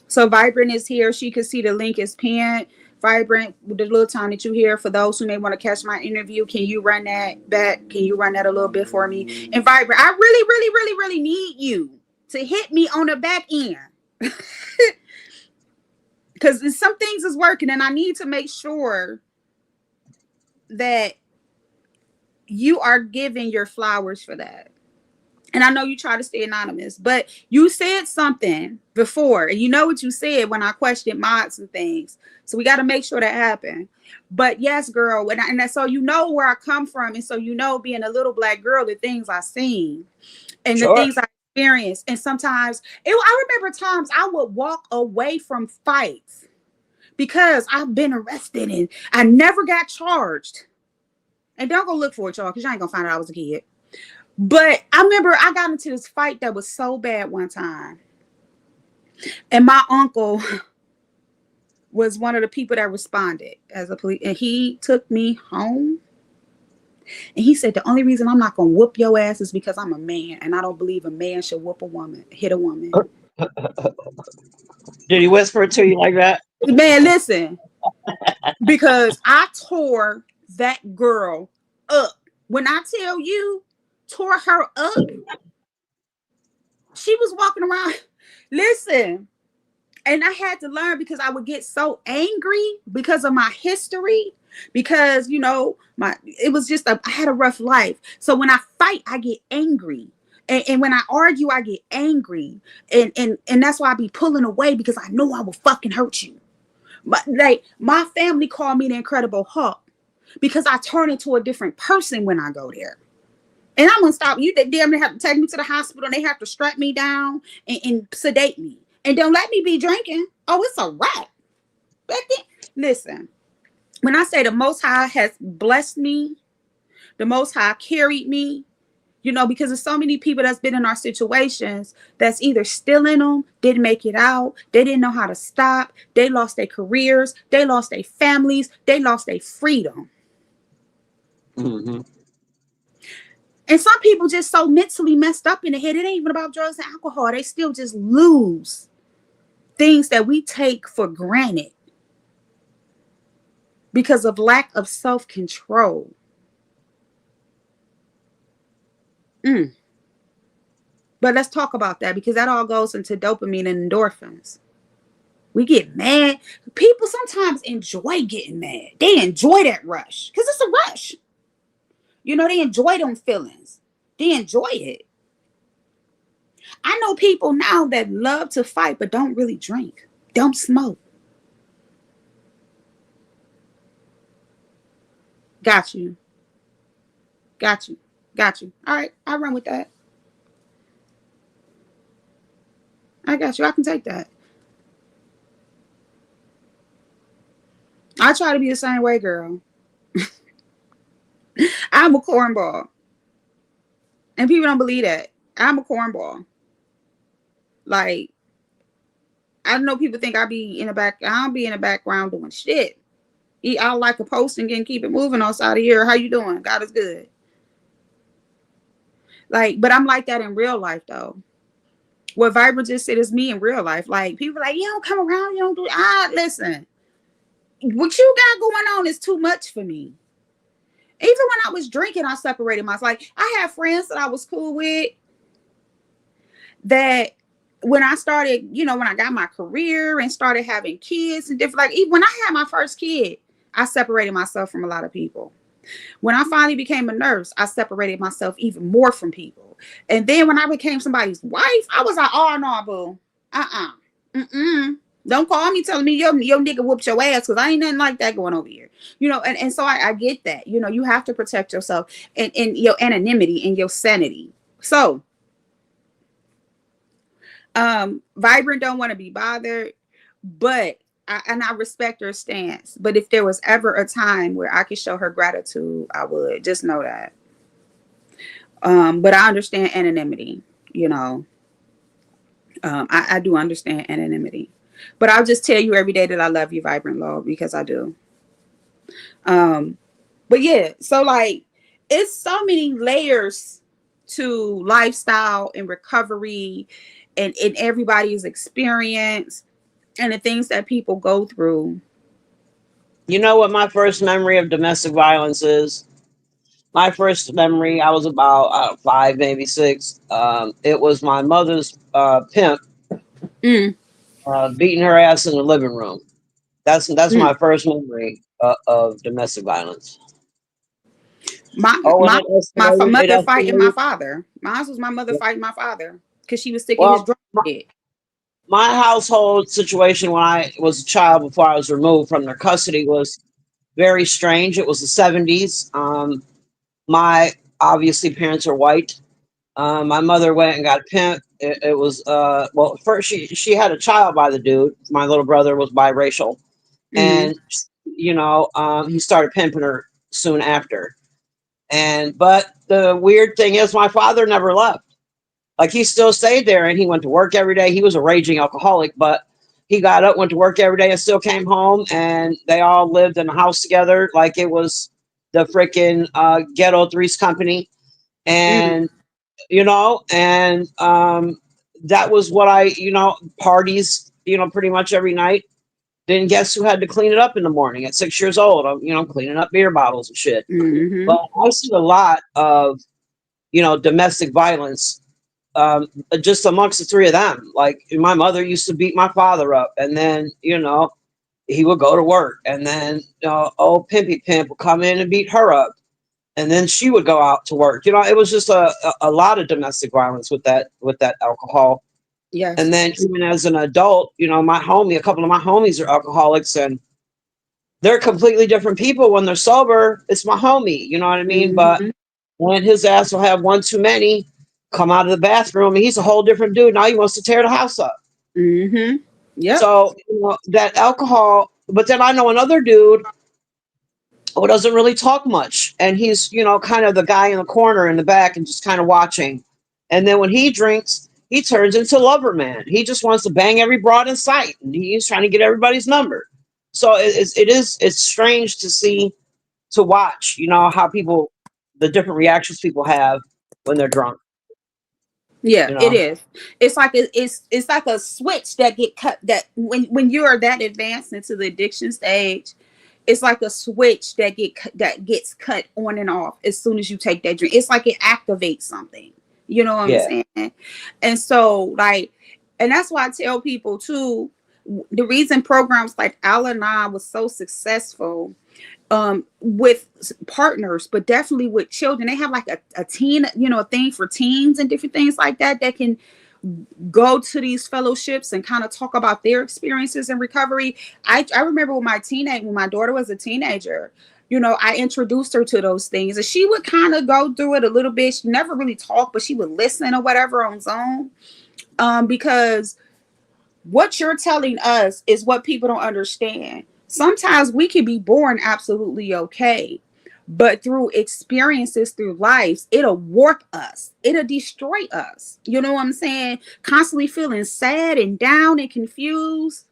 So Vibrant is here. She could see the link is pinned. Vibrant, with the little time that you hear, for those who may want to catch my interview, can you run that back? Can you run that a little bit for me? And Vibrant, I really, really, really, really need you to hit me on the back end because some things is working, and I need to make sure that you are giving your flowers for that. And I know you try to stay anonymous, but you said something before, and you know what you said when I questioned mods and things. So we got to make sure that happen. But yes, girl, so you know where I come from, and so being a little black girl, the things I seen and the Sure. things I experienced, and sometimes I remember times I would walk away from fights because I've been arrested and I never got charged. And don't go look for it, y'all, because you ain't gonna find out I was a kid. But I remember I got into this fight that was so bad one time. And my uncle was one of the people that responded as a police. And he took me home. And he said, the only reason I'm not going to whoop your ass is because I'm a man. And I don't believe a man should whoop a woman, hit a woman. Did he whisper it to you like that? Man, listen, because I tore that girl up. When I tell you, tore her up, she was walking around. Listen, and I had to learn because I would get so angry because of my history, because my it was just I had a rough life. So when I fight, I get angry. And when I argue, I get angry. And that's why I be pulling away because I know I will fucking hurt you. But like my family called me the Incredible Hulk because I turn into a different person when I go there. And I'm gonna stop you. They damn near have to take me to the hospital. And they have to strap me down and sedate me, and don't let me be drinking. Oh, it's a wrap. Listen, when I say the Most High has blessed me, the Most High carried me. Because there's so many people that's been in our situations that's either still in them, didn't make it out, they didn't know how to stop, they lost their careers, they lost their families, they lost their freedom. Hmm. And some people just so mentally messed up in the head. It ain't even about drugs and alcohol. They still just lose things that we take for granted because of lack of self-control. Mm. But let's talk about that because that all goes into dopamine and endorphins. We get mad. People sometimes enjoy getting mad. They enjoy that rush because it's a rush. You know, they enjoy them feelings. They enjoy it. I know people now that love to fight but don't really drink, don't smoke. Got you. Got you. Got you. All right. I'll run with that. I got you. I can take that. I try to be the same way, girl. I'm a cornball. And people don't believe that. I'm a cornball. Like, I know people think I be in the back. I don't be in the background doing shit. I like a post and keep it moving outside of here. How you doing? God is good. Like, but I'm like that in real life though. What Vibrant just said is me in real life. Like people are like, you don't come around, you don't do listen. What you got going on is too much for me. Even when I was drinking, I separated myself. Like I had friends that I was cool with that when I started, you know, when I got my career and started having kids and different, like even when I had my first kid, I separated myself from a lot of people. When I finally became a nurse, I separated myself even more from people. And then when I became somebody's wife, I was like, oh no, boo. Mm-mm. Don't call me telling me your nigga whooped your ass because I ain't nothing like that going over here. You know, and so I get that. You know, you have to protect yourself and your anonymity and your sanity. So Vibrant don't want to be bothered, but I respect her stance. But if there was ever a time where I could show her gratitude, I would. Just know that. But I understand anonymity, you know. I do understand anonymity. But I'll just tell you every day that I love you, Vibrant Love, because I do. Um, but yeah, so like it's so many layers to lifestyle and recovery and in everybody's experience and the things that people go through. You know what my first memory of domestic violence is? My first memory, I was about 5, maybe 6. It was my mother's pimp Mm, beating her ass in the living room. That's mm. my first memory of domestic violence. My Oh, and my it escalated. It mother fighting my escalated. father. Mine was my mother fighting my father because she was sick of his Well, drug shit. my household situation when I was a child before I was removed from their custody was very strange. It was the 70s. My obviously parents are white. My mother went and got a pimp. It was well, first she had a child by the dude. My little brother was biracial, Mm, and he started pimping her soon after. And but the weird thing is, my father never left. Like he still stayed there, and he went to work every day. He was a raging alcoholic, but he got up, went to work every day, and still came home. And they all lived in a house together, like it was the freaking Ghetto Threes Company. mm, And and that was what parties, pretty much every night. Then guess who had to clean it up in the morning at 6 years old? I'm, cleaning up beer bottles and shit. mm-hmm. But I see a lot of, domestic violence just amongst the three of them. Like my mother used to beat my father up, and then, he would go to work, and then old Pimpy Pimp would come in and beat her up, and then she would go out to work. It was just a lot of domestic violence with that alcohol. Yes. And then even as an adult, a couple of my homies are alcoholics, and they're completely different people when they're sober. It's my homie, you know what I mean? But Mm-hmm. when his ass will have one too many, come out of the bathroom, and he's a whole different dude. Now he wants to tear the house up. Mm-hmm. Yep. So that alcohol. But then I know another dude who doesn't really talk much, and he's kind of the guy in the corner in the back and just kind of watching. And then when he drinks, he turns into lover man. He just wants to bang every broad in sight, and he's trying to get everybody's number. So it's strange to see, to watch, how people, the different reactions people have when they're drunk. Yeah, You it know. is. It's like a switch that get cut. That when you are that advanced into the addiction stage, it's like a switch that gets cut on and off as soon as you take that drink. It's like it activates something. You know what I'm Yeah. saying? And so, like, and that's why I tell people too, the reason programs like Al-Anon was so successful with partners, but definitely with children. They have like a teen, a thing for teens and different things like that that can go to these fellowships and kind of talk about their experiences in recovery. I remember when my daughter was a teenager, I introduced her to those things, and she would kind of go through it a little bit. She never really talked, but she would listen or whatever on Zoom. Because what you're telling us is what people don't understand. Sometimes we can be born absolutely okay, but through experiences, through lives, it'll warp us, it'll destroy us. You know what I'm saying? Constantly feeling sad and down and confused,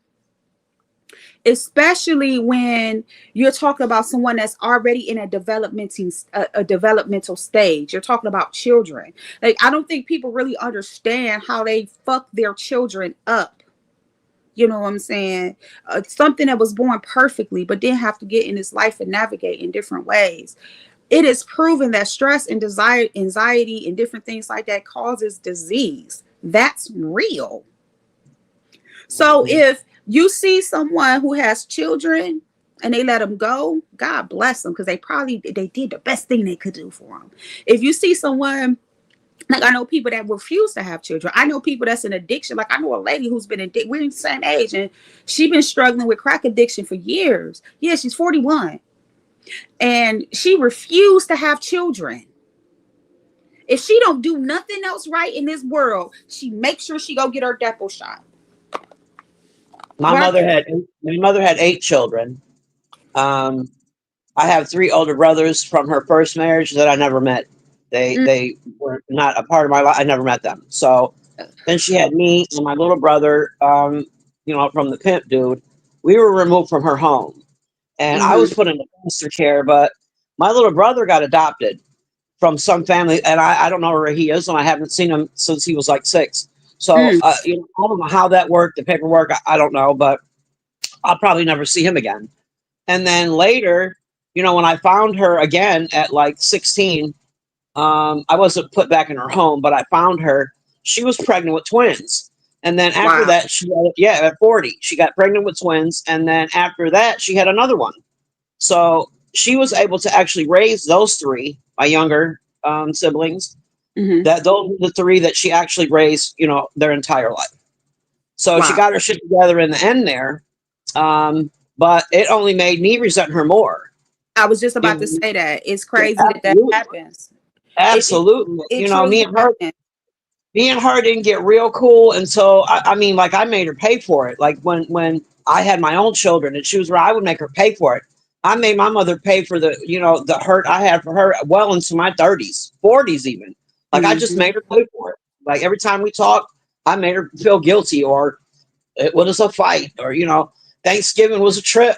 especially when you're talking about someone that's already in a developmental stage. You're talking about children. Like, I don't think people really understand how they fuck their children up. You know what I'm saying? Something that was born perfectly, but then have to get in this life and navigate in different ways. It is proven that stress and desire, anxiety, and different things like that causes disease. That's real. So Mhm. if you see someone who has children and they let them go, God bless them, because they did the best thing they could do for them. If you see someone, like, I know people that refuse to have children. I know people that's an addiction. Like, I know a lady who's been addicted. We're the same age, and she's been struggling with crack addiction for years. Yeah, she's 41, and she refused to have children. If she don't do nothing else right in this world, she makes sure she go get her depot shot. My Right? mother had my mother had 8 children. Um, I have 3 older brothers from her first marriage that I never met. Mm, They were not a part of my life. I never met them. So then she had me and my little brother. From the pimp dude. We were removed from her home, and I mm-hmm, was put into foster care. But my little brother got adopted from some family, and I don't know where he is, and I haven't seen him since he was like 6. So mm, I don't know how that worked. The paperwork, I don't know, but I'll probably never see him again. And then later, when I found her again at like 16, I wasn't put back in her home, but I found her. She was pregnant with twins. And then after wow. that, at 40, she got pregnant with twins. And then after that, she had another one. So she was able to actually raise those 3, my younger siblings. Mm-hmm, Those were the 3 that she actually raised, their entire life. So she wow. got her shit together in the end there. But it only made me resent her more. I was just You about to know, say that it's yeah, crazy that absolutely, happens. It absolutely. it truly happens. Me and her didn't get real cool until I mean, like I made her pay for it. Like when I had my own children and she was where I would make her pay for it. I made my mother pay for the hurt I had for her well into my 30s, 40s even. Like I just Mm-hmm. made her pay for it. Like every time we talked, I made her feel guilty or it was a fight or Thanksgiving was a trip.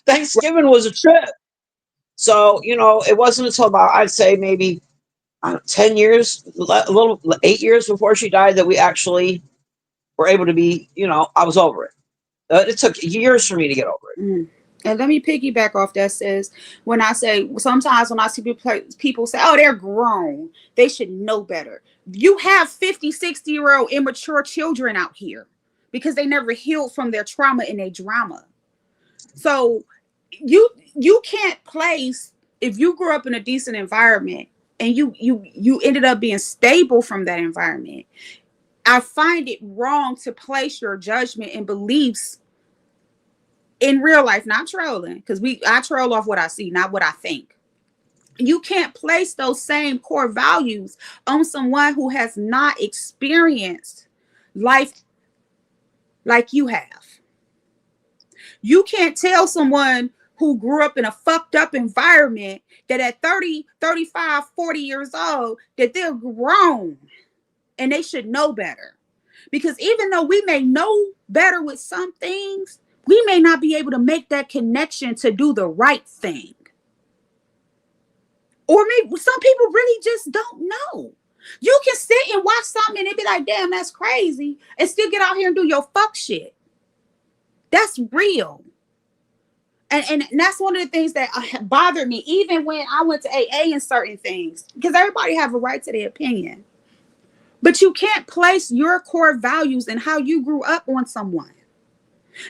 Thanksgiving was a trip. So, it wasn't until about, I'd say maybe 10 years, a little 8 years before she died that we actually were able to be, I was over it. It took years for me to get over it. Mm. And let me piggyback off that. Says, when I say, sometimes when I see people say, oh, they're grown, they should know better. You have 50, 60-year-old immature children out here because they never healed from their trauma and their drama. So you can't place, if you grew up in a decent environment and you ended up being stable from that environment. I find it wrong to place your judgment and beliefs in real life, not trolling, because I troll off what I see, not what I think. You can't place those same core values on someone who has not experienced life like you have. You can't tell someone who grew up in a fucked up environment that at 30, 35, 40 years old, that they're grown and they should know better. Because even though we may know better with some things, we may not be able to make that connection to do the right thing. Or maybe some people really just don't know. You can sit and watch something and be like, damn, that's crazy, and still get out here and do your fuck shit. That's real. And that's one of the things that bothered me, even when I went to AA and certain things, because everybody have a right to their opinion. But you can't place your core values and how you grew up on someone.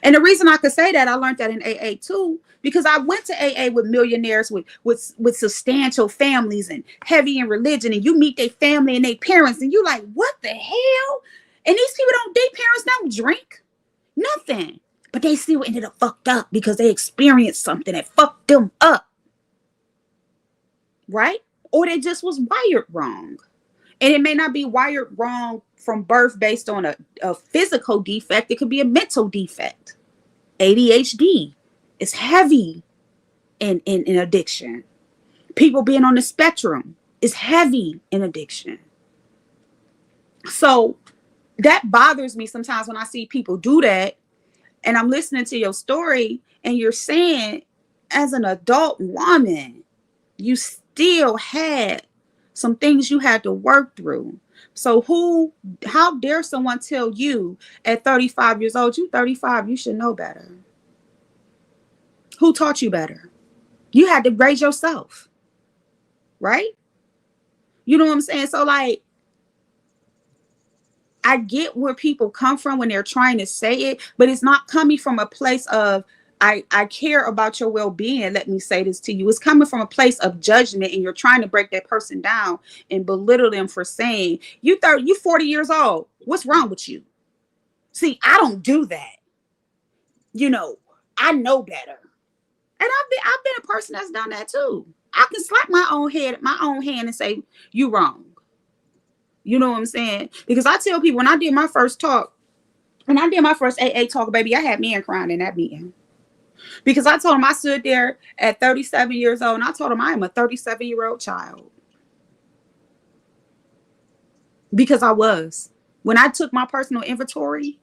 And the reason I could say that, I learned that in AA too, because I went to AA with millionaires with substantial families and heavy in religion, and you meet their family and their parents, and you like, what the hell? And these people don't, their parents don't drink, nothing. But they still ended up fucked up because they experienced something that fucked them up, right? Or they just was wired wrong. And it may not be wired wrong from birth based on a physical defect. It could be a mental defect. ADHD is heavy in addiction. People being on the spectrum is heavy in addiction. So that bothers me sometimes when I see people do that. And I'm listening to your story and you're saying, as an adult woman, you still had some things you had to work through. So how dare someone tell you at 35 years old, you 35, you should know better? Who taught you better? You had to raise yourself, right? You know what I'm saying? So like, I get where people come from when they're trying to say it, but it's not coming from a place of, I care about your well-being. Let me say this to you. It's coming from a place of judgment, and you're trying to break that person down and belittle them for saying, you 40 years old. What's wrong with you? See, I don't do that. You know, I know better. And I've been a person that's done that too. I can slap my own hand and say, you wrong. You know what I'm saying? Because I tell people, when I did my first talk, when I did my first AA talk, baby, I had men crying in that meeting. Because I told him I stood there at 37 years old, and I told him I am a 37-year-old child. Because I was. When I took my personal inventory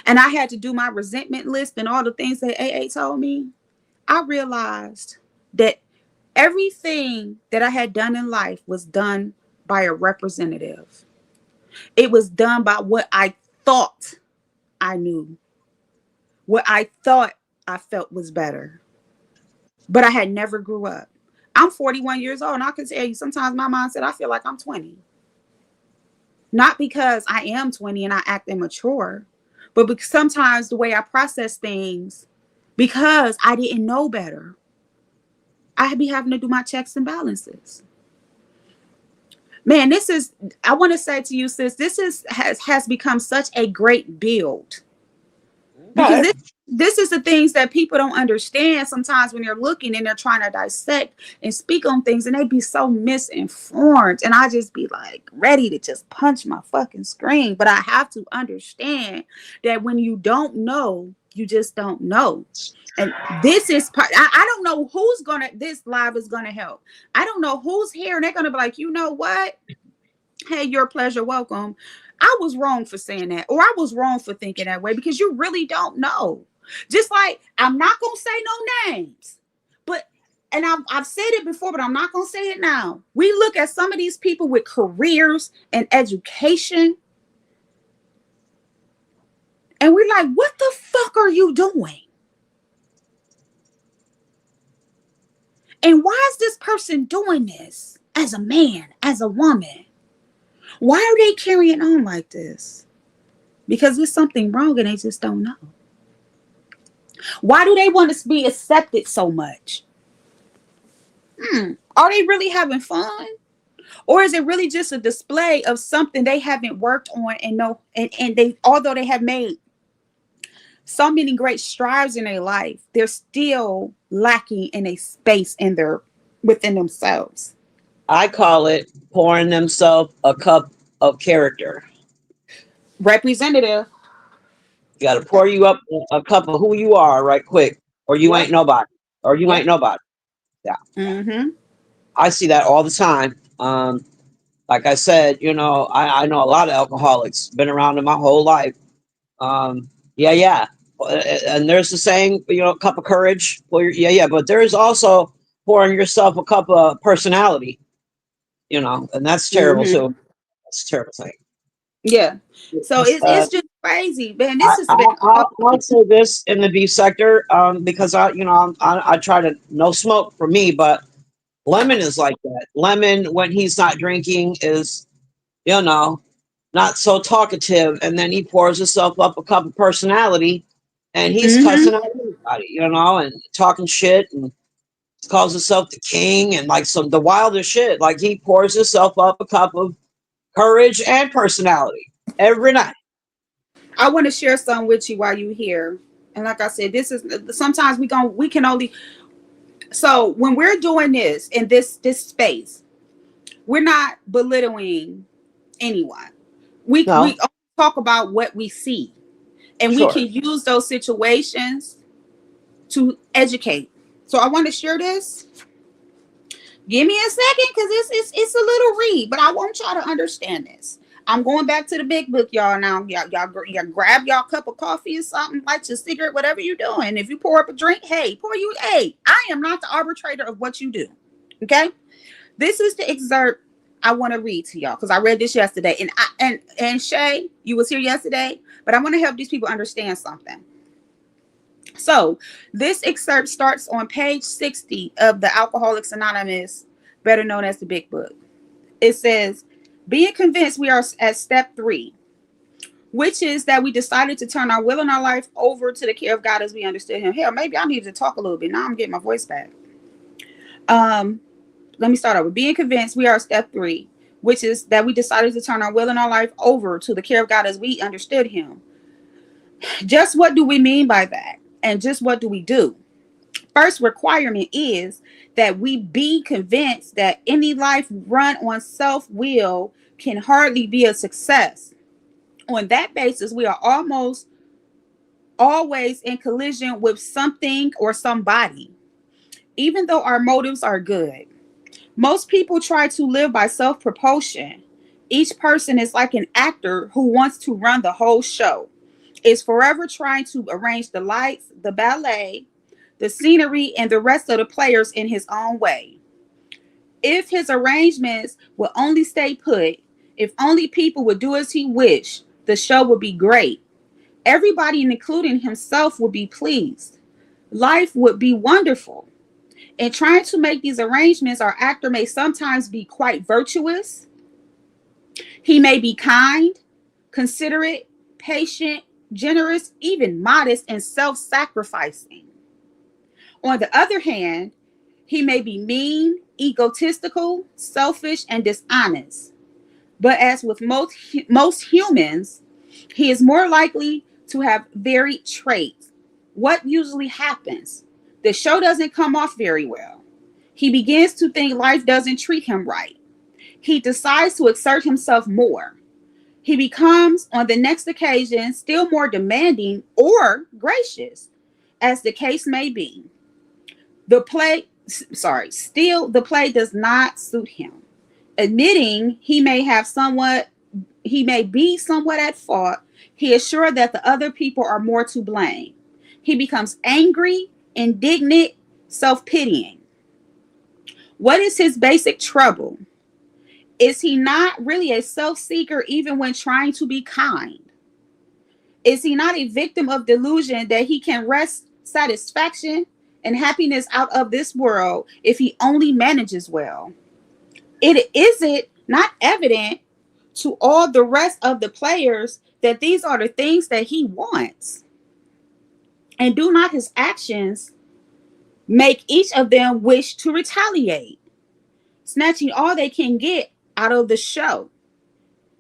and I had to do my resentment list and all the things that AA told me, I realized that everything that I had done in life was done by a representative. It was done by what I thought I knew, what I thought I felt was better. But I had never grew up. I'm 41 years old, and I can tell you sometimes my mind said I feel like I'm 20. Not because I am 20 and I act immature, but because sometimes the way I process things, because I didn't know better, I be having to do my checks and balances. Man, I want to say to you, sis, has become such a great build. Because Okay. this is the things that people don't understand sometimes when they're looking and they're trying to dissect and speak on things, and they be so misinformed, and I just be like ready to just punch my fucking screen. But I have to understand that when you don't know, you just don't know. And this is part, I don't know who's gonna, this live is gonna help. I don't know who's here and they're gonna be like, you know what, hey, your pleasure, welcome. I was wrong for saying that, or I was wrong for thinking that way, because you really don't know. Just like, I'm not gonna say no names, but, and I've said it before, but I'm not gonna say it now. We look at some of these people with careers and education, and we're like, what the fuck are you doing? And why is this person doing this as a man, as a woman? Why are they carrying on like this? Because there's something wrong and they just don't know. Why do they want to be accepted so much? Are they really having fun? Or is it really just a display of something they haven't worked on and know, and they, although they have made so many great strides in their life, they're still lacking in a space in their, within themselves. I call it pouring themselves a cup of character. Representative. You got to pour you up a cup of who you are right quick, or you Yep. ain't nobody, or you ain't Yep. nobody. Yeah, Mm-hmm. I see that all the time. Like I said, I know a lot of alcoholics, been around them my whole life. Yeah, yeah. And there's the saying, a cup of courage. Yeah, yeah. But there's also pouring yourself a cup of personality, and that's terrible too. Mm-hmm. That's a terrible thing. Yeah. So It's, it's just crazy, man. I, This has I, been I'll, I'll say this in the beef sector, because I try to no smoke for me, but Lemon is like that. Lemon, when he's not drinking, is, you know, not so talkative, and then he pours himself up a cup of personality, and he's Mm-hmm. cussing out everybody, and talking shit, and calls himself the king, and like some the wildest shit. Like he pours himself up a cup of courage and personality every night. I want to share some with you while you're here. And like I said, this is sometimes we can only, so when we're doing this in this space, we're not belittling anyone. We No, only talk about what we see, and we sure. can use those situations to educate. So I want to share this. Give me a second, because it's a little read, but I want y'all to understand this. I'm going back to the big book, y'all. Now, y'all grab y'all cup of coffee or something, light your cigarette, whatever you're doing. If you pour up a drink, hey, pour you. Hey, I am not the arbitrator of what you do. Okay, this is the excerpt I want to read to y'all because I read this yesterday, and Shay, you was here yesterday, but I want to help these people understand something. So this excerpt starts on page 60 of the Alcoholics Anonymous, better known as the Big Book. It says, being convinced we are at step 3, which is that we decided to turn our will and our life over to the care of God as we understood him. Hell, maybe I needed to talk a little bit. Now I'm getting my voice back. Um, Let me start over. Being convinced we are at step 3, which is that we decided to turn our will and our life over to the care of God as we understood him. Just what do we mean by that? And just what do we do? First requirement is that we be convinced that any life run on self-will can hardly be a success. On that basis, we are almost always in collision with something or somebody, even though our motives are good. Most people try to live by self-propulsion. Each person is like an actor who wants to run the whole show, is forever trying to arrange the lights, the ballet, the scenery, and the rest of the players in his own way. If his arrangements would only stay put, if only people would do as he wished, the show would be great. Everybody, including himself, would be pleased. Life would be wonderful. In trying to make these arrangements, our actor may sometimes be quite virtuous. He may be kind, considerate, patient, generous, even modest and self sacrificing. On the other hand, he may be mean, egotistical, selfish, and dishonest. But as with most humans, he is more likely to have varied traits. What usually happens? The show doesn't come off very well. He begins to think life doesn't treat him right. He decides to exert himself more. He becomes, on the next occasion, still more demanding or gracious, as the case may be. The play, still the play does not suit him. Admitting he may be somewhat at fault, he is sure that the other people are more to blame. He becomes angry, indignant, self-pitying. What is his basic trouble? Is he not really a self-seeker even when trying to be kind? Is he not a victim of delusion that he can wrest satisfaction and happiness out of this world if he only manages well? Is it not evident to all the rest of the players that these are the things that he wants? And do not his actions make each of them wish to retaliate, snatching all they can get out of the show?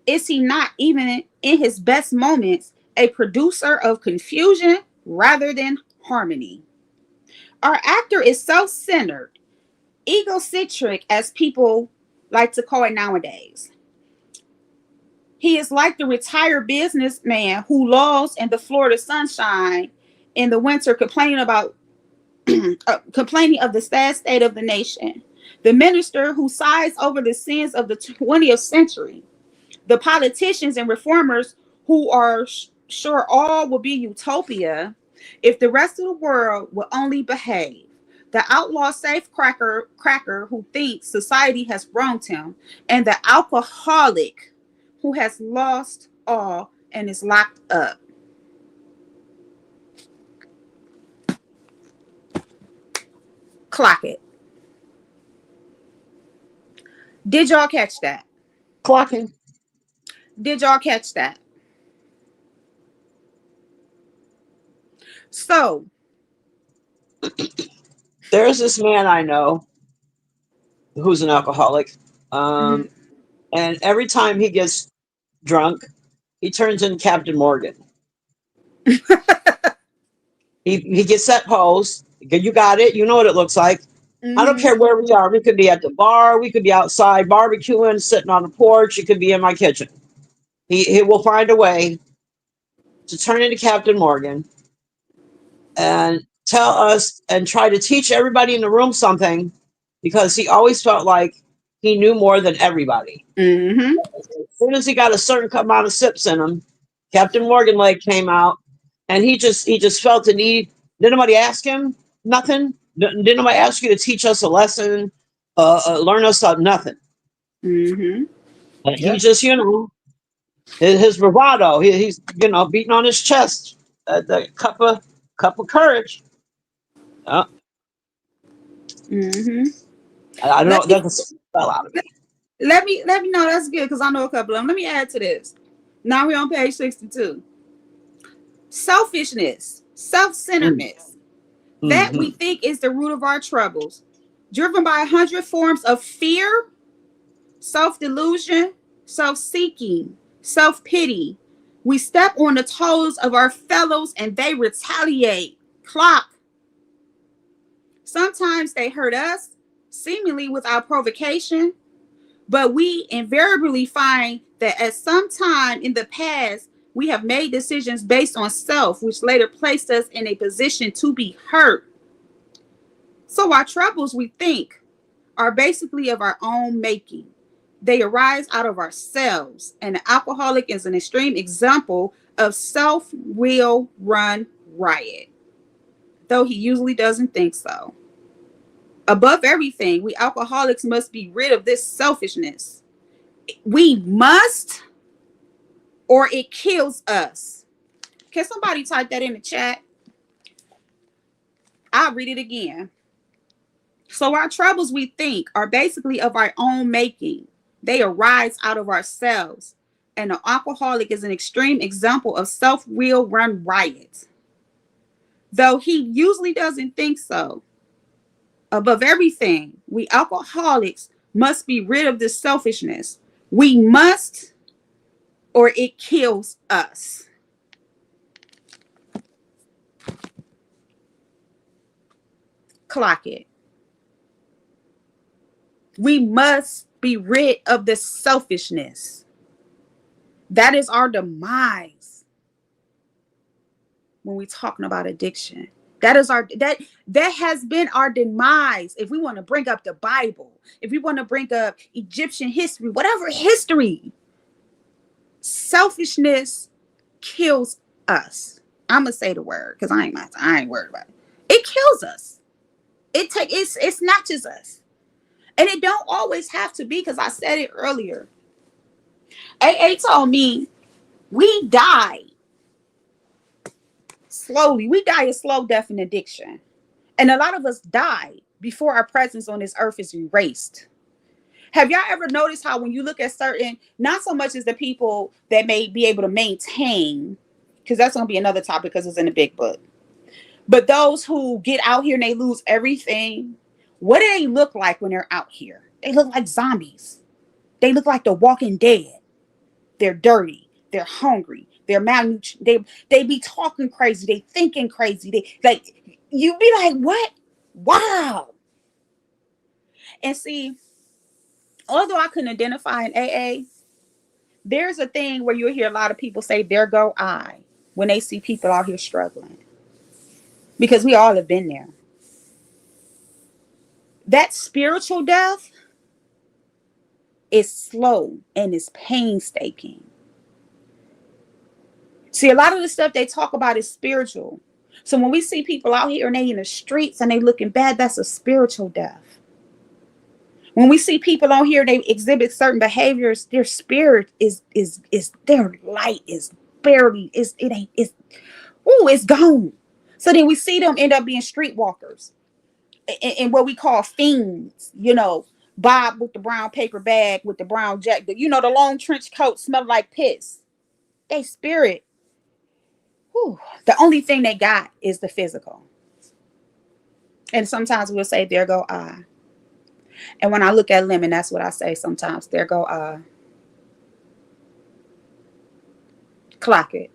Is he not, even in his best moments, a producer of confusion rather than harmony? Our actor is self centered, egocentric, as people like to call it nowadays. He is like the retired businessman who lolls in the Florida sunshine in the winter, complaining of the sad state of the nation. The minister who sighs over the sins of the 20th century. The politicians and reformers who are sure all will be utopia if the rest of the world will only behave. The outlaw cracker who thinks society has wronged him, and the alcoholic who has lost all and is locked up. Clock it. Did y'all catch that? Clocking. Did y'all catch that? So, There's this man I know who's an alcoholic. mhm. Um, and every time he gets drunk, he turns into Captain Morgan. He gets that pose. You got it. You know what it looks like. I don't care Mhm. where we are. We could be at the bar. We could be outside barbecuing, sitting on the porch. It could be in my kitchen. He will find a way to turn into Captain Morgan and tell us and try to teach everybody in the room something because he always felt like he knew more than everybody. Mhm. As soon as he got a certain amount of sips in him, Captain Morgan leg came out, and he just felt the need. Did nobody ask him nothing? Did nobody ask you to teach us a lesson, learn us something? Nothing. Mhm. And he Yep. just, his bravado. He's beating on his chest. The cup of courage. Uh, Mhm. I don't know. Let me That fell out of me. let me know that's good because I know a couple of them. Let me add to this. Now we're on page 62. Selfishness, Mm, self-centeredness. That we hmm think is the root of our troubles. Driven by 100 forms of fear, self-delusion, self-seeking, self-pity. We step on the toes of our fellows and they retaliate. Clock. Sometimes they hurt us, seemingly without provocation, but we invariably find that at some time in the past, we have made decisions based on self, which later placed us in a position to be hurt. So our troubles, we think, are basically of our own making. They arise out of ourselves, and the alcoholic is an extreme example of self will run riot, though he usually doesn't think so. Above everything, we alcoholics must be rid of this selfishness. We must, or it kills us. Can somebody type that in the chat? I'll read it again. So, our troubles, we think, are basically of our own making. They arise out of ourselves. And an alcoholic is an extreme example of self will run riot, though he usually doesn't think so. Above everything, we alcoholics must be rid of this selfishness. We must, or it kills us. Clock it. We must be rid of the selfishness. That is our demise when we're talking about addiction. That is that has been our demise. If we want to bring up the Bible, if we want to bring up Egyptian history, whatever history, selfishness kills us. I'm gonna say the word because I ain't worried about it. It kills us. It snatches us, and it don't always have to be because I said it earlier. AA told me we die slowly. We die a slow death in addiction. And a lot of us die before our presence on this earth is erased. Have y'all ever noticed how when you look at certain, not so much as the people that may be able to maintain, because that's going to be another topic because it's in the big book, but those who get out here and they lose everything, what do they look like when they're out here? They look like zombies. They look like the walking dead. They're dirty. They're hungry. They're malnourished. They be talking crazy. They thinking crazy. They like you be like, what? Wow. And see, although I couldn't identify in AA, there's a thing where you'll hear a lot of people say, "There go I," when they see people out here struggling, because we all have been there. That spiritual death is slow and is painstaking. See, a lot of the stuff they talk about is spiritual. So when we see people out here and they in the streets and they looking bad, that's a spiritual death. When we see people on here, they exhibit certain behaviors, their spirit is their light is barely is it ain't it's gone. So then we see them end up being streetwalkers and what we call fiends, Bob with the brown paper bag with the brown jacket, you know, the long trench coat smelled like piss. They spirit. Whew, the only thing they got is the physical. And sometimes we'll say, there go I. And when I look at Lemon, that's what I say sometimes. There go I. Clock it.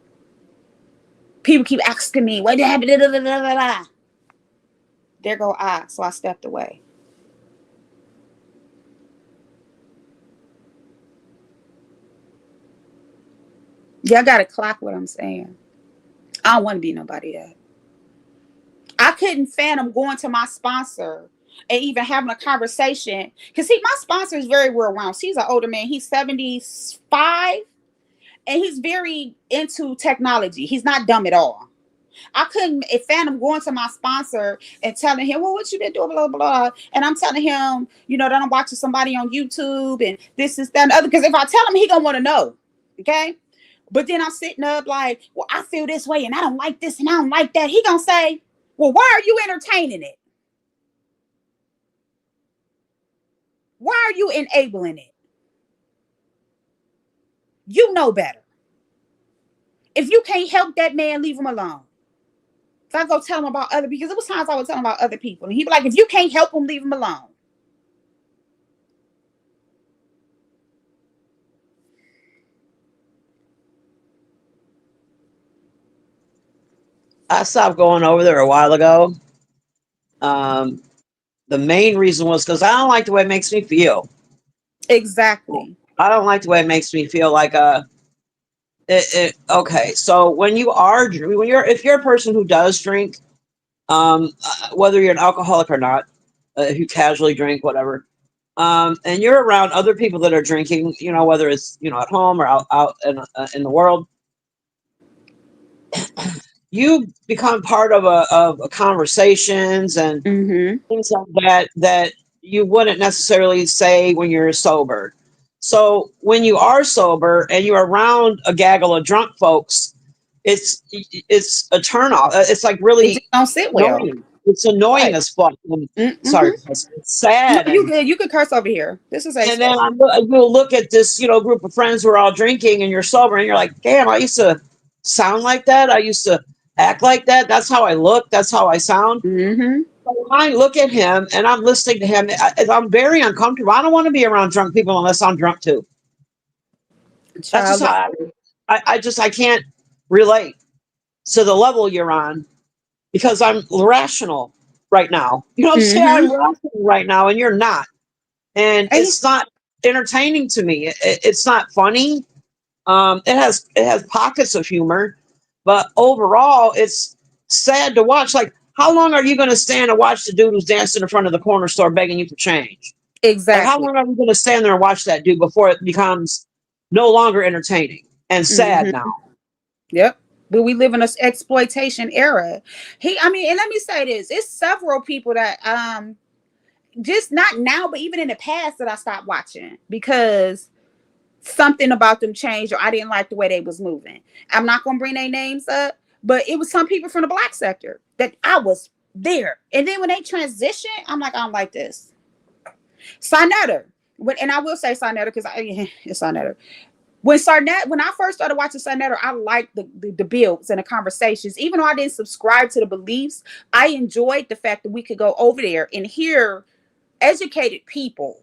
People keep asking me, what happened? There go I. So I stepped away. Y'all gotta clock what I'm saying. I don't want to be nobody else. I couldn't fathom going to my sponsor and even having a conversation. Because see, my sponsor is very well rounded. He's an older man. He's 75 and he's very into technology. He's not dumb at all. I couldn't fathom going to my sponsor and telling him, well, what you been doing, blah, blah, blah. And I'm telling him, you know, that I'm watching somebody on YouTube and this is that and the other. Because if I tell him, he going to want to know. Okay. But then I'm sitting up like, well, I feel this way and I don't like this and I don't like that. He going to say, well, why are you entertaining it? Why are you enabling it? You know better. If you can't help that man, leave him alone. If I go tell him about other, because it was times I would tell him about other people, and he'd be like, if you can't help him, leave him alone. I stopped going over there a while ago. Um, the main reason was because I don't like the way it makes me feel. Exactly. I don't like the way it makes me feel like okay. So when you're if you're a person who does drink, whether you're an alcoholic or not, if you casually drink, whatever, and you're around other people that are drinking, you know, whether it's at home or out in the world, you become part of a conversations and Mm-hmm. things like that you wouldn't necessarily say when you're sober. So when you are sober and you're around a gaggle of drunk folks, it's a turnoff. It's like It just really don't sit well. annoying. It's annoying Right. as fuck. And, sorry, Mm-hmm. it's No, sad. you good. You could curse over here. This is a And then space. you'll look at this, group of friends who are all drinking, and you're sober, and you're like, "Damn, I used to sound like that. I used to act like that. That's how I look. That's how I sound." Mm-hmm. But when I look at him and I'm listening to him, I'm very uncomfortable. I don't want to be around drunk people unless I'm drunk too. That's just Child. how I can't relate to the level you're on because I'm rational right now. You know what I'm saying? I'm Mm-hmm. rational right now, and you're not. And And it's not entertaining to me. It's not funny. It has pockets of humor, but overall, it's sad to watch. Like, how long are you going to stand and watch the dude who's dancing in front of the corner store begging you for change? Like, how exactly. long are you going to stand there and watch that dude before it becomes no longer entertaining and sad Mm-hmm. now? Yep. But we live in an exploitation era. I mean, and let me say this: it's several people that just not now, but even in the past that I stopped watching because something about them changed or I didn't like the way they was moving. I'm not gonna bring their names up, but it was some people from the black sector that I was there. And then when they transition, I'm like, I don't like this. Sarnetta. And I will say Sarnetta because it's Sarnetta. When I first started watching Sarnetta, I liked the builds and the conversations. Even though I didn't subscribe to the beliefs, I enjoyed the fact that we could go over there and hear educated people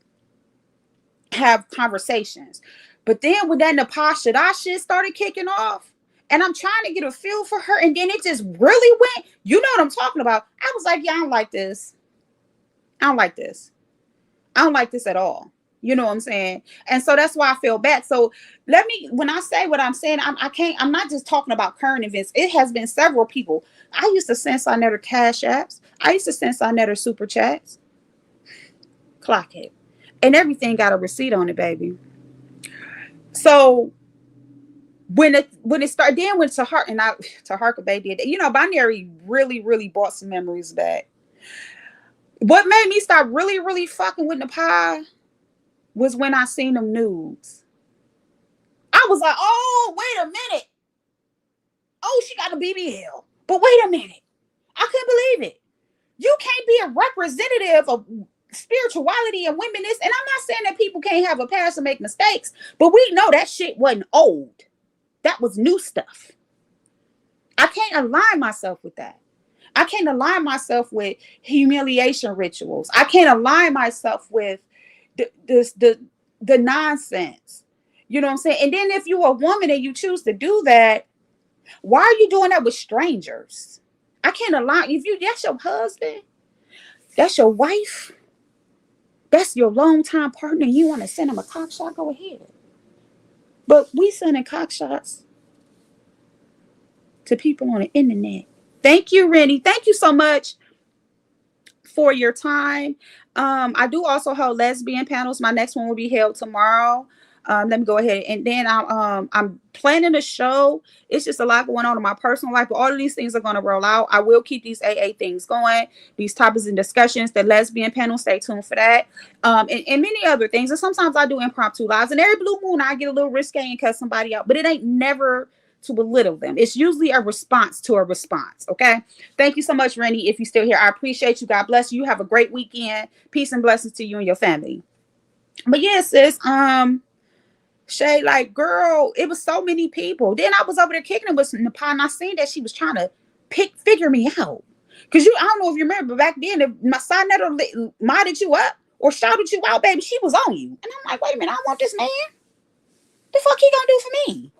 have conversations. But then when that Natasha that shit started kicking off, and I'm trying to get a feel for her, and then it just really went. You know what I'm talking about? I was like, yeah, I don't like this. I don't like this. I don't like this at all. You know what I'm saying? And so that's why I feel bad. So when I say what I'm saying, I can't, I'm not just talking about current events. It has been several people. I used to send Sinetter cash apps. I used to send Sinetter super chats. Clock it. And everything got a receipt on it, baby. So when it started, then when Taharka Bay did, Binary really brought some memories back. What made me start really fucking with the pie was when I seen them nudes. I was like, oh, wait a minute. Oh, she got a BBL. But wait a minute. I couldn't believe it. You can't be a representative of. spirituality and women is, and I'm not saying that people can't have a past and make mistakes, but we know that shit wasn't old. That was new stuff. I can't align myself with that. I can't align myself with humiliation rituals. I can't align myself with the nonsense. You know what I'm saying? And then if you're a woman and you choose to do that, why are you doing that with strangers? I can't align. If you that's your husband, that's your wife, that's your longtime partner, and you want to send him a cock shot, go ahead. But we sending cock shots to people on the internet. Thank you, Rennie. Thank you so much for your time. I do also hold lesbian panels. My next one will be held tomorrow. Let me go ahead, and then I'm planning a show. It's just a lot going on in my personal life, but all of these things are going to roll out. I will keep these AA things going, these topics and discussions. The lesbian panel, stay tuned for that, and many other things. And sometimes I do impromptu lives, and every blue moon I get a little risque and cut somebody out, but it ain't never to belittle them. It's usually a response to a response. Okay. Thank you so much, Rennie. If you're still here, I appreciate you. God bless you. Have a great weekend. Peace and blessings to you and your family. But yes, sis, Shay, like, girl, it was so many people. Then I was over there kicking it with Nepal, and I seen that she was trying to figure me out. Cause I don't know if you remember, but back then, if my side netter modded you up or shouted you out, baby, she was on you. And I'm like, wait a minute, I want this man. The fuck he gonna do for me?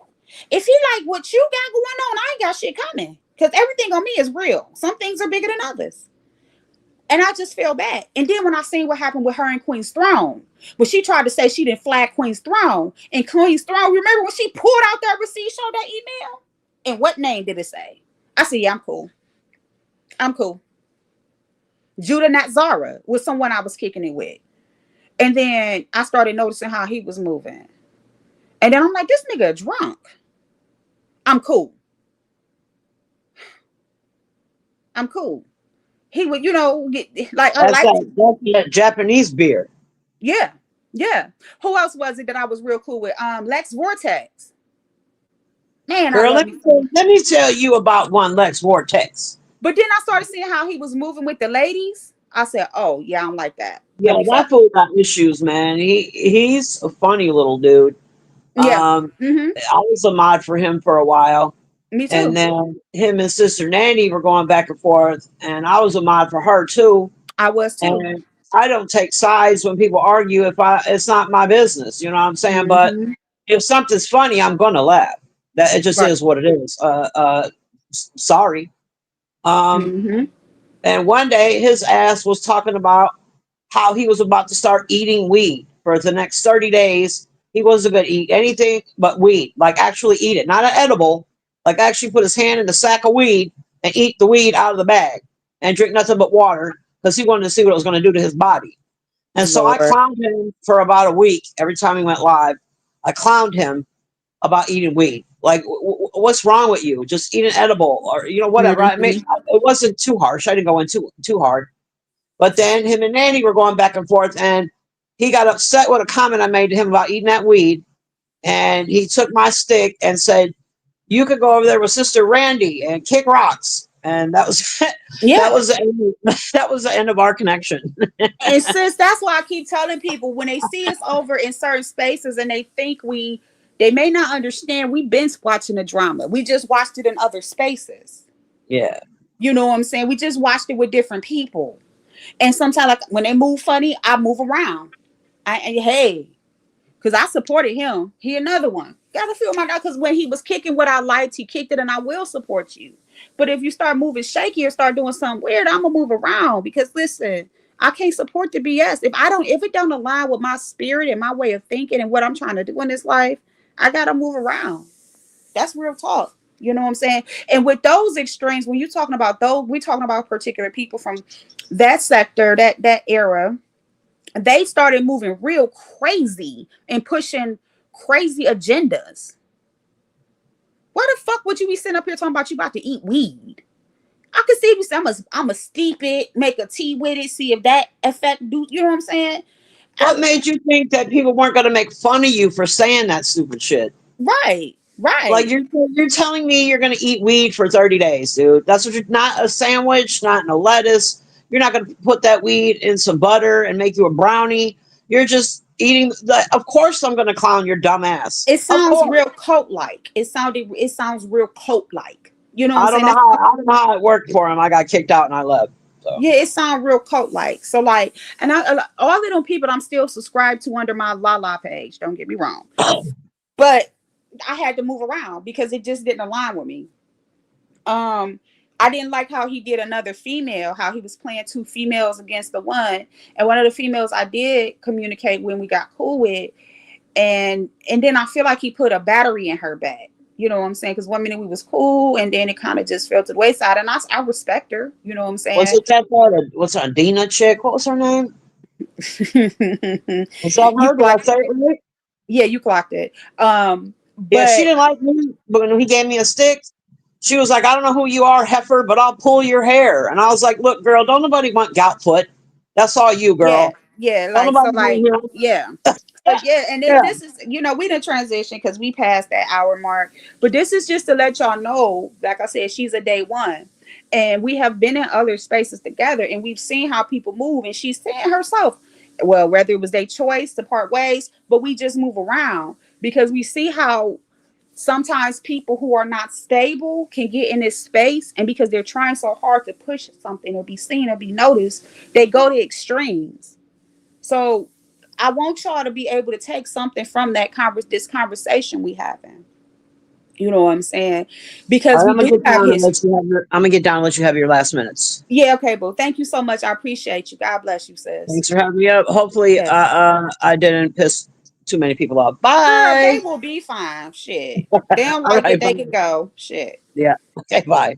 If he like what you got going on, I ain't got shit coming. Cause everything on me is real. Some things are bigger than others. And I just feel bad. And then when I seen what happened with her and Queen's Throne, when she tried to say she didn't flag Queen's Throne, and Queen's Throne, remember when she pulled out that receipt, showed that email? And what name did it say? I said, yeah, I'm cool. I'm cool. Judah Natzara was someone I was kicking it with. And then I started noticing how he was moving. And then I'm like, this nigga drunk. I'm cool. I'm cool. He would, get, like, I That's like, that Japanese beer. yeah, yeah. Who else was it that I was real cool with? Lex Vortex. Man, I Girl, love me some. let me tell you about one Lex Vortex. But then I started seeing how he was moving with the ladies. I said, oh, yeah, I don't like that. Yeah, Let me that fuck. fool got issues, man. He's a funny little dude. Yeah. Um, Mm-hmm. I was a mod for him for a while, Me and too. then him and Sister Nanny were going back and forth, and I was a mod for her too. I was too. And I don't take sides when people argue if it's not my business, you know what I'm saying? But Mm-hmm. if something's funny, I'm gonna laugh. That it just Right. is what it is. Sorry. Um, Mm-hmm. and one day his ass was talking about how he was about to start eating weed for the next 30 days. He wasn't going to eat anything but weed, like actually eat it, not an edible, like actually put his hand in the sack of weed and eat the weed out of the bag and drink nothing but water because he wanted to see what it was going to do to his body. And so I Lord. clowned him for about a week every time he went live. I clowned him about eating weed. Like, what's wrong with you? Just eat an edible or, whatever. Mm-hmm. It wasn't too harsh. I didn't go in too hard. But then him and Nanny were going back and forth, and he got upset with a comment I made to him about eating that weed. And he took my stick and said, "You could go over there with Sister Randy and kick rocks." And that was that Yeah. was the end, that was the end of our connection. And since that's why I keep telling people when they see us over in certain spaces and they think they may not understand we've been watching the drama. We just watched it in other spaces. Yeah, You know what I'm saying? We just watched it with different people. And sometimes, like when they move funny, I move around. Hey, because I supported him. He another one. Gotta feel my dog. Because when he was kicking what I liked, he kicked it, and I will support you. But if you start moving shaky or start doing something weird, I'm gonna move around. Because listen, I can't support the BS. If it don't align with my spirit and my way of thinking and what I'm trying to do in this life, I gotta move around. That's real talk. You know what I'm saying? And with those extremes, when you're talking about those, we're talking about particular people from that sector, that era. They started moving real crazy and pushing crazy agendas. Why the fuck would you be sitting up here talking about you about to eat weed? I could see if you say I'm a steep it, make a tea with it, see if that effect do. You know what I'm saying? what made you think that people weren't going to make fun of you for saying that stupid shit? Right, Like right. you're telling me you're going to eat weed for 30 days, dude. That's what you're not a sandwich, not no lettuce. You're not going to put that weed in some butter and make you a brownie. You're just eating. Of course, I'm going to clown your dumb ass. It Of sounds course. real cult like. It sounds real cult like. You know what I'm I don't saying? know how. I don't know how it worked for him. I got kicked out and I left. So Yeah, it sounds real cult like. So like, and all of them people I'm still subscribed to under my Lala page. Don't get me wrong, but I had to move around because it just didn't align with me. Um, I didn't like how he did another female, how he was playing two females against the one, and one of the females I did communicate when we got cool with, and then I feel like he put a battery in her back. You know what I'm saying? Because one minute we was cool, and then it kind of just fell to the wayside. And I respect her. You know what I'm was saying? it that what's her Dina chick? What was her name? Was that You her? Did I clocked say it right? Yeah, you clocked it. Yeah, she But didn't like me, but when he gave me a stick, she was like, "I don't know who you are, heifer, but I'll pull your hair." And I was like, "Look, girl, don't nobody want gout foot. That's all you, yeah, girl. yeah, Don't like so, nobody like want yeah. So yeah, and you." then Yeah. this is, we didn't transition because we passed that hour mark. But this is just to let y'all know, like I said, she's a day one. And we have been in other spaces together and we've seen how people move. And she's saying herself, well, whether it was their choice to part ways, but we just move around because we see how sometimes people who are not stable can get in this space, and because they're trying so hard to push something or be seen or be noticed, they go to extremes. So I want y'all to be able to take something from this conversation we having. You know what I'm saying? All Because right, we I'm gonna do get have down and let history. you have your. I'm gonna get down and let you have your last minutes. Yeah, okay, boo. Thank you so much. I appreciate you. God bless you, sis. Thanks for having me up. Hopefully, Yeah. I didn't piss too many people off. Girl, they Bye. will be fine. Shit. They don't All like it, right, bye. they could go. Shit. Yeah. Okay, bye.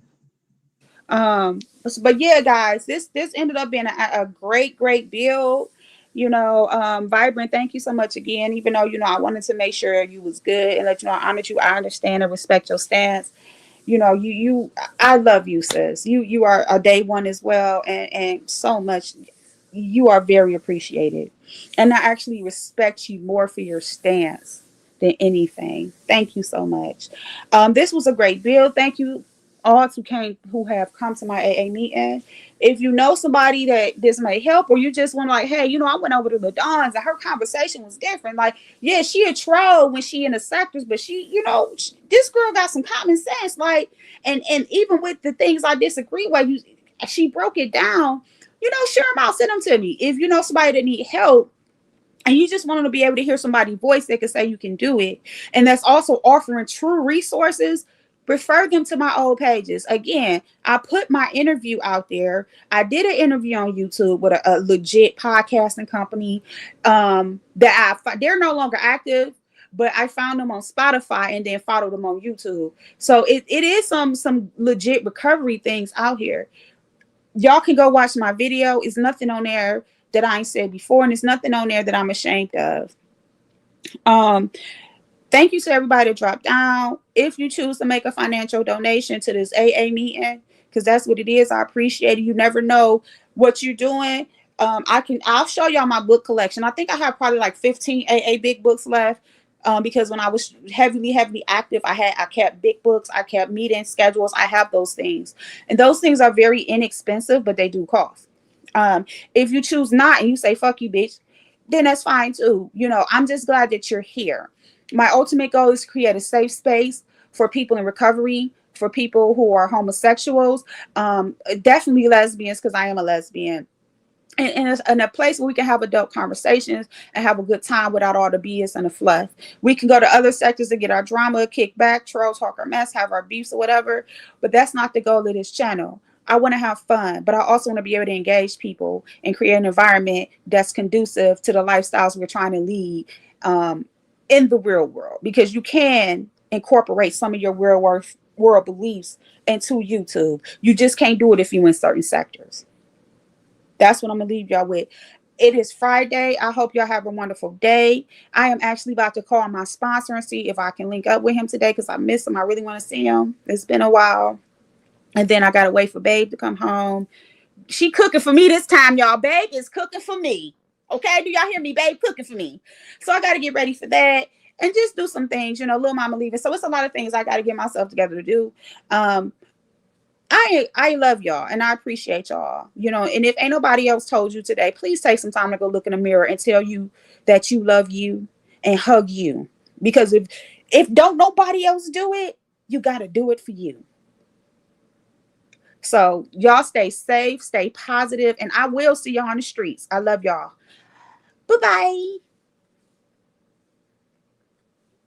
But yeah, guys, this ended up being a great build. Vibrant, thank you so much again. Even though, I wanted to make sure you was good and let you know I honored you. I understand and respect your stance. I love you, sis. You are a day one as well, and so much. You are very appreciated, and I actually respect you more for your stance than anything. Thank you so much. This was a great build. Thank you all who have come to my AA meeting. If you know somebody that this may help, or you just want, like, hey, I went over to the Dons and her conversation was different. Like, yeah, she a troll when she in the sectors, but this girl got some common sense. Like, and even with the things I disagree with, she broke it down. Share them out, send them to me. If you know somebody that need help, and you just want them to be able to hear somebody's voice that can say you can do it, and that's also offering true resources, refer them to my old pages. Again, I put my interview out there. I did an interview on YouTube with a legit podcasting company. They're no longer active, but I found them on Spotify and then followed them on YouTube. So it is some legit recovery things out here. Y'all can go watch my video. It's nothing on there that I ain't said before, and it's nothing on there that I'm ashamed of. Um, Thank you to everybody that dropped down. If you choose to make a financial donation to this AA meeting, because that's what it is, I appreciate it. You never know what you're doing. I'll show y'all my book collection. I think I have probably like 15 AA big books left. Because when I was heavily active, I kept big books, I kept meeting schedules, I have those things. And those things are very inexpensive, but they do cost. If you choose not and you say fuck you, bitch, then that's fine too. I'm just glad that you're here. My ultimate goal is to create a safe space for people in recovery, for people who are homosexuals, definitely lesbians, because I am a lesbian. In a place where we can have adult conversations and have a good time without all the BS and the fluff. We can go to other sectors to get our drama, kick back, troll, talk our mess, have our beefs or whatever. But that's not the goal of this channel. I want to have fun, but I also want to be able to engage people and create an environment that's conducive to the lifestyles we're trying to lead, um, in the real world. Because you can incorporate some of your world beliefs into YouTube. You just can't do it if you're in certain sectors. That's what I'm gonna leave y'all with. It is Friday. I hope y'all have a wonderful day. I am actually about to call my sponsor and see if I can link up with him today because I miss him. I really want to see him. It's been a while. And then I gotta wait for Babe to come home. She cooking for me this time, y'all. Babe is cooking for me. Okay, do y'all hear me? Babe cooking for me. So I gotta get ready for that and just do some things. Little mama leaving. So it's a lot of things I gotta get myself together to do. Um, I love y'all and I appreciate y'all. You know, and if ain't nobody else told you today, please take some time to go look in the mirror and tell you that you love you and hug you. Because if don't nobody else do it, you got to do it for you. So y'all stay safe, stay positive, and I will see y'all on the streets. I love y'all. Bye bye.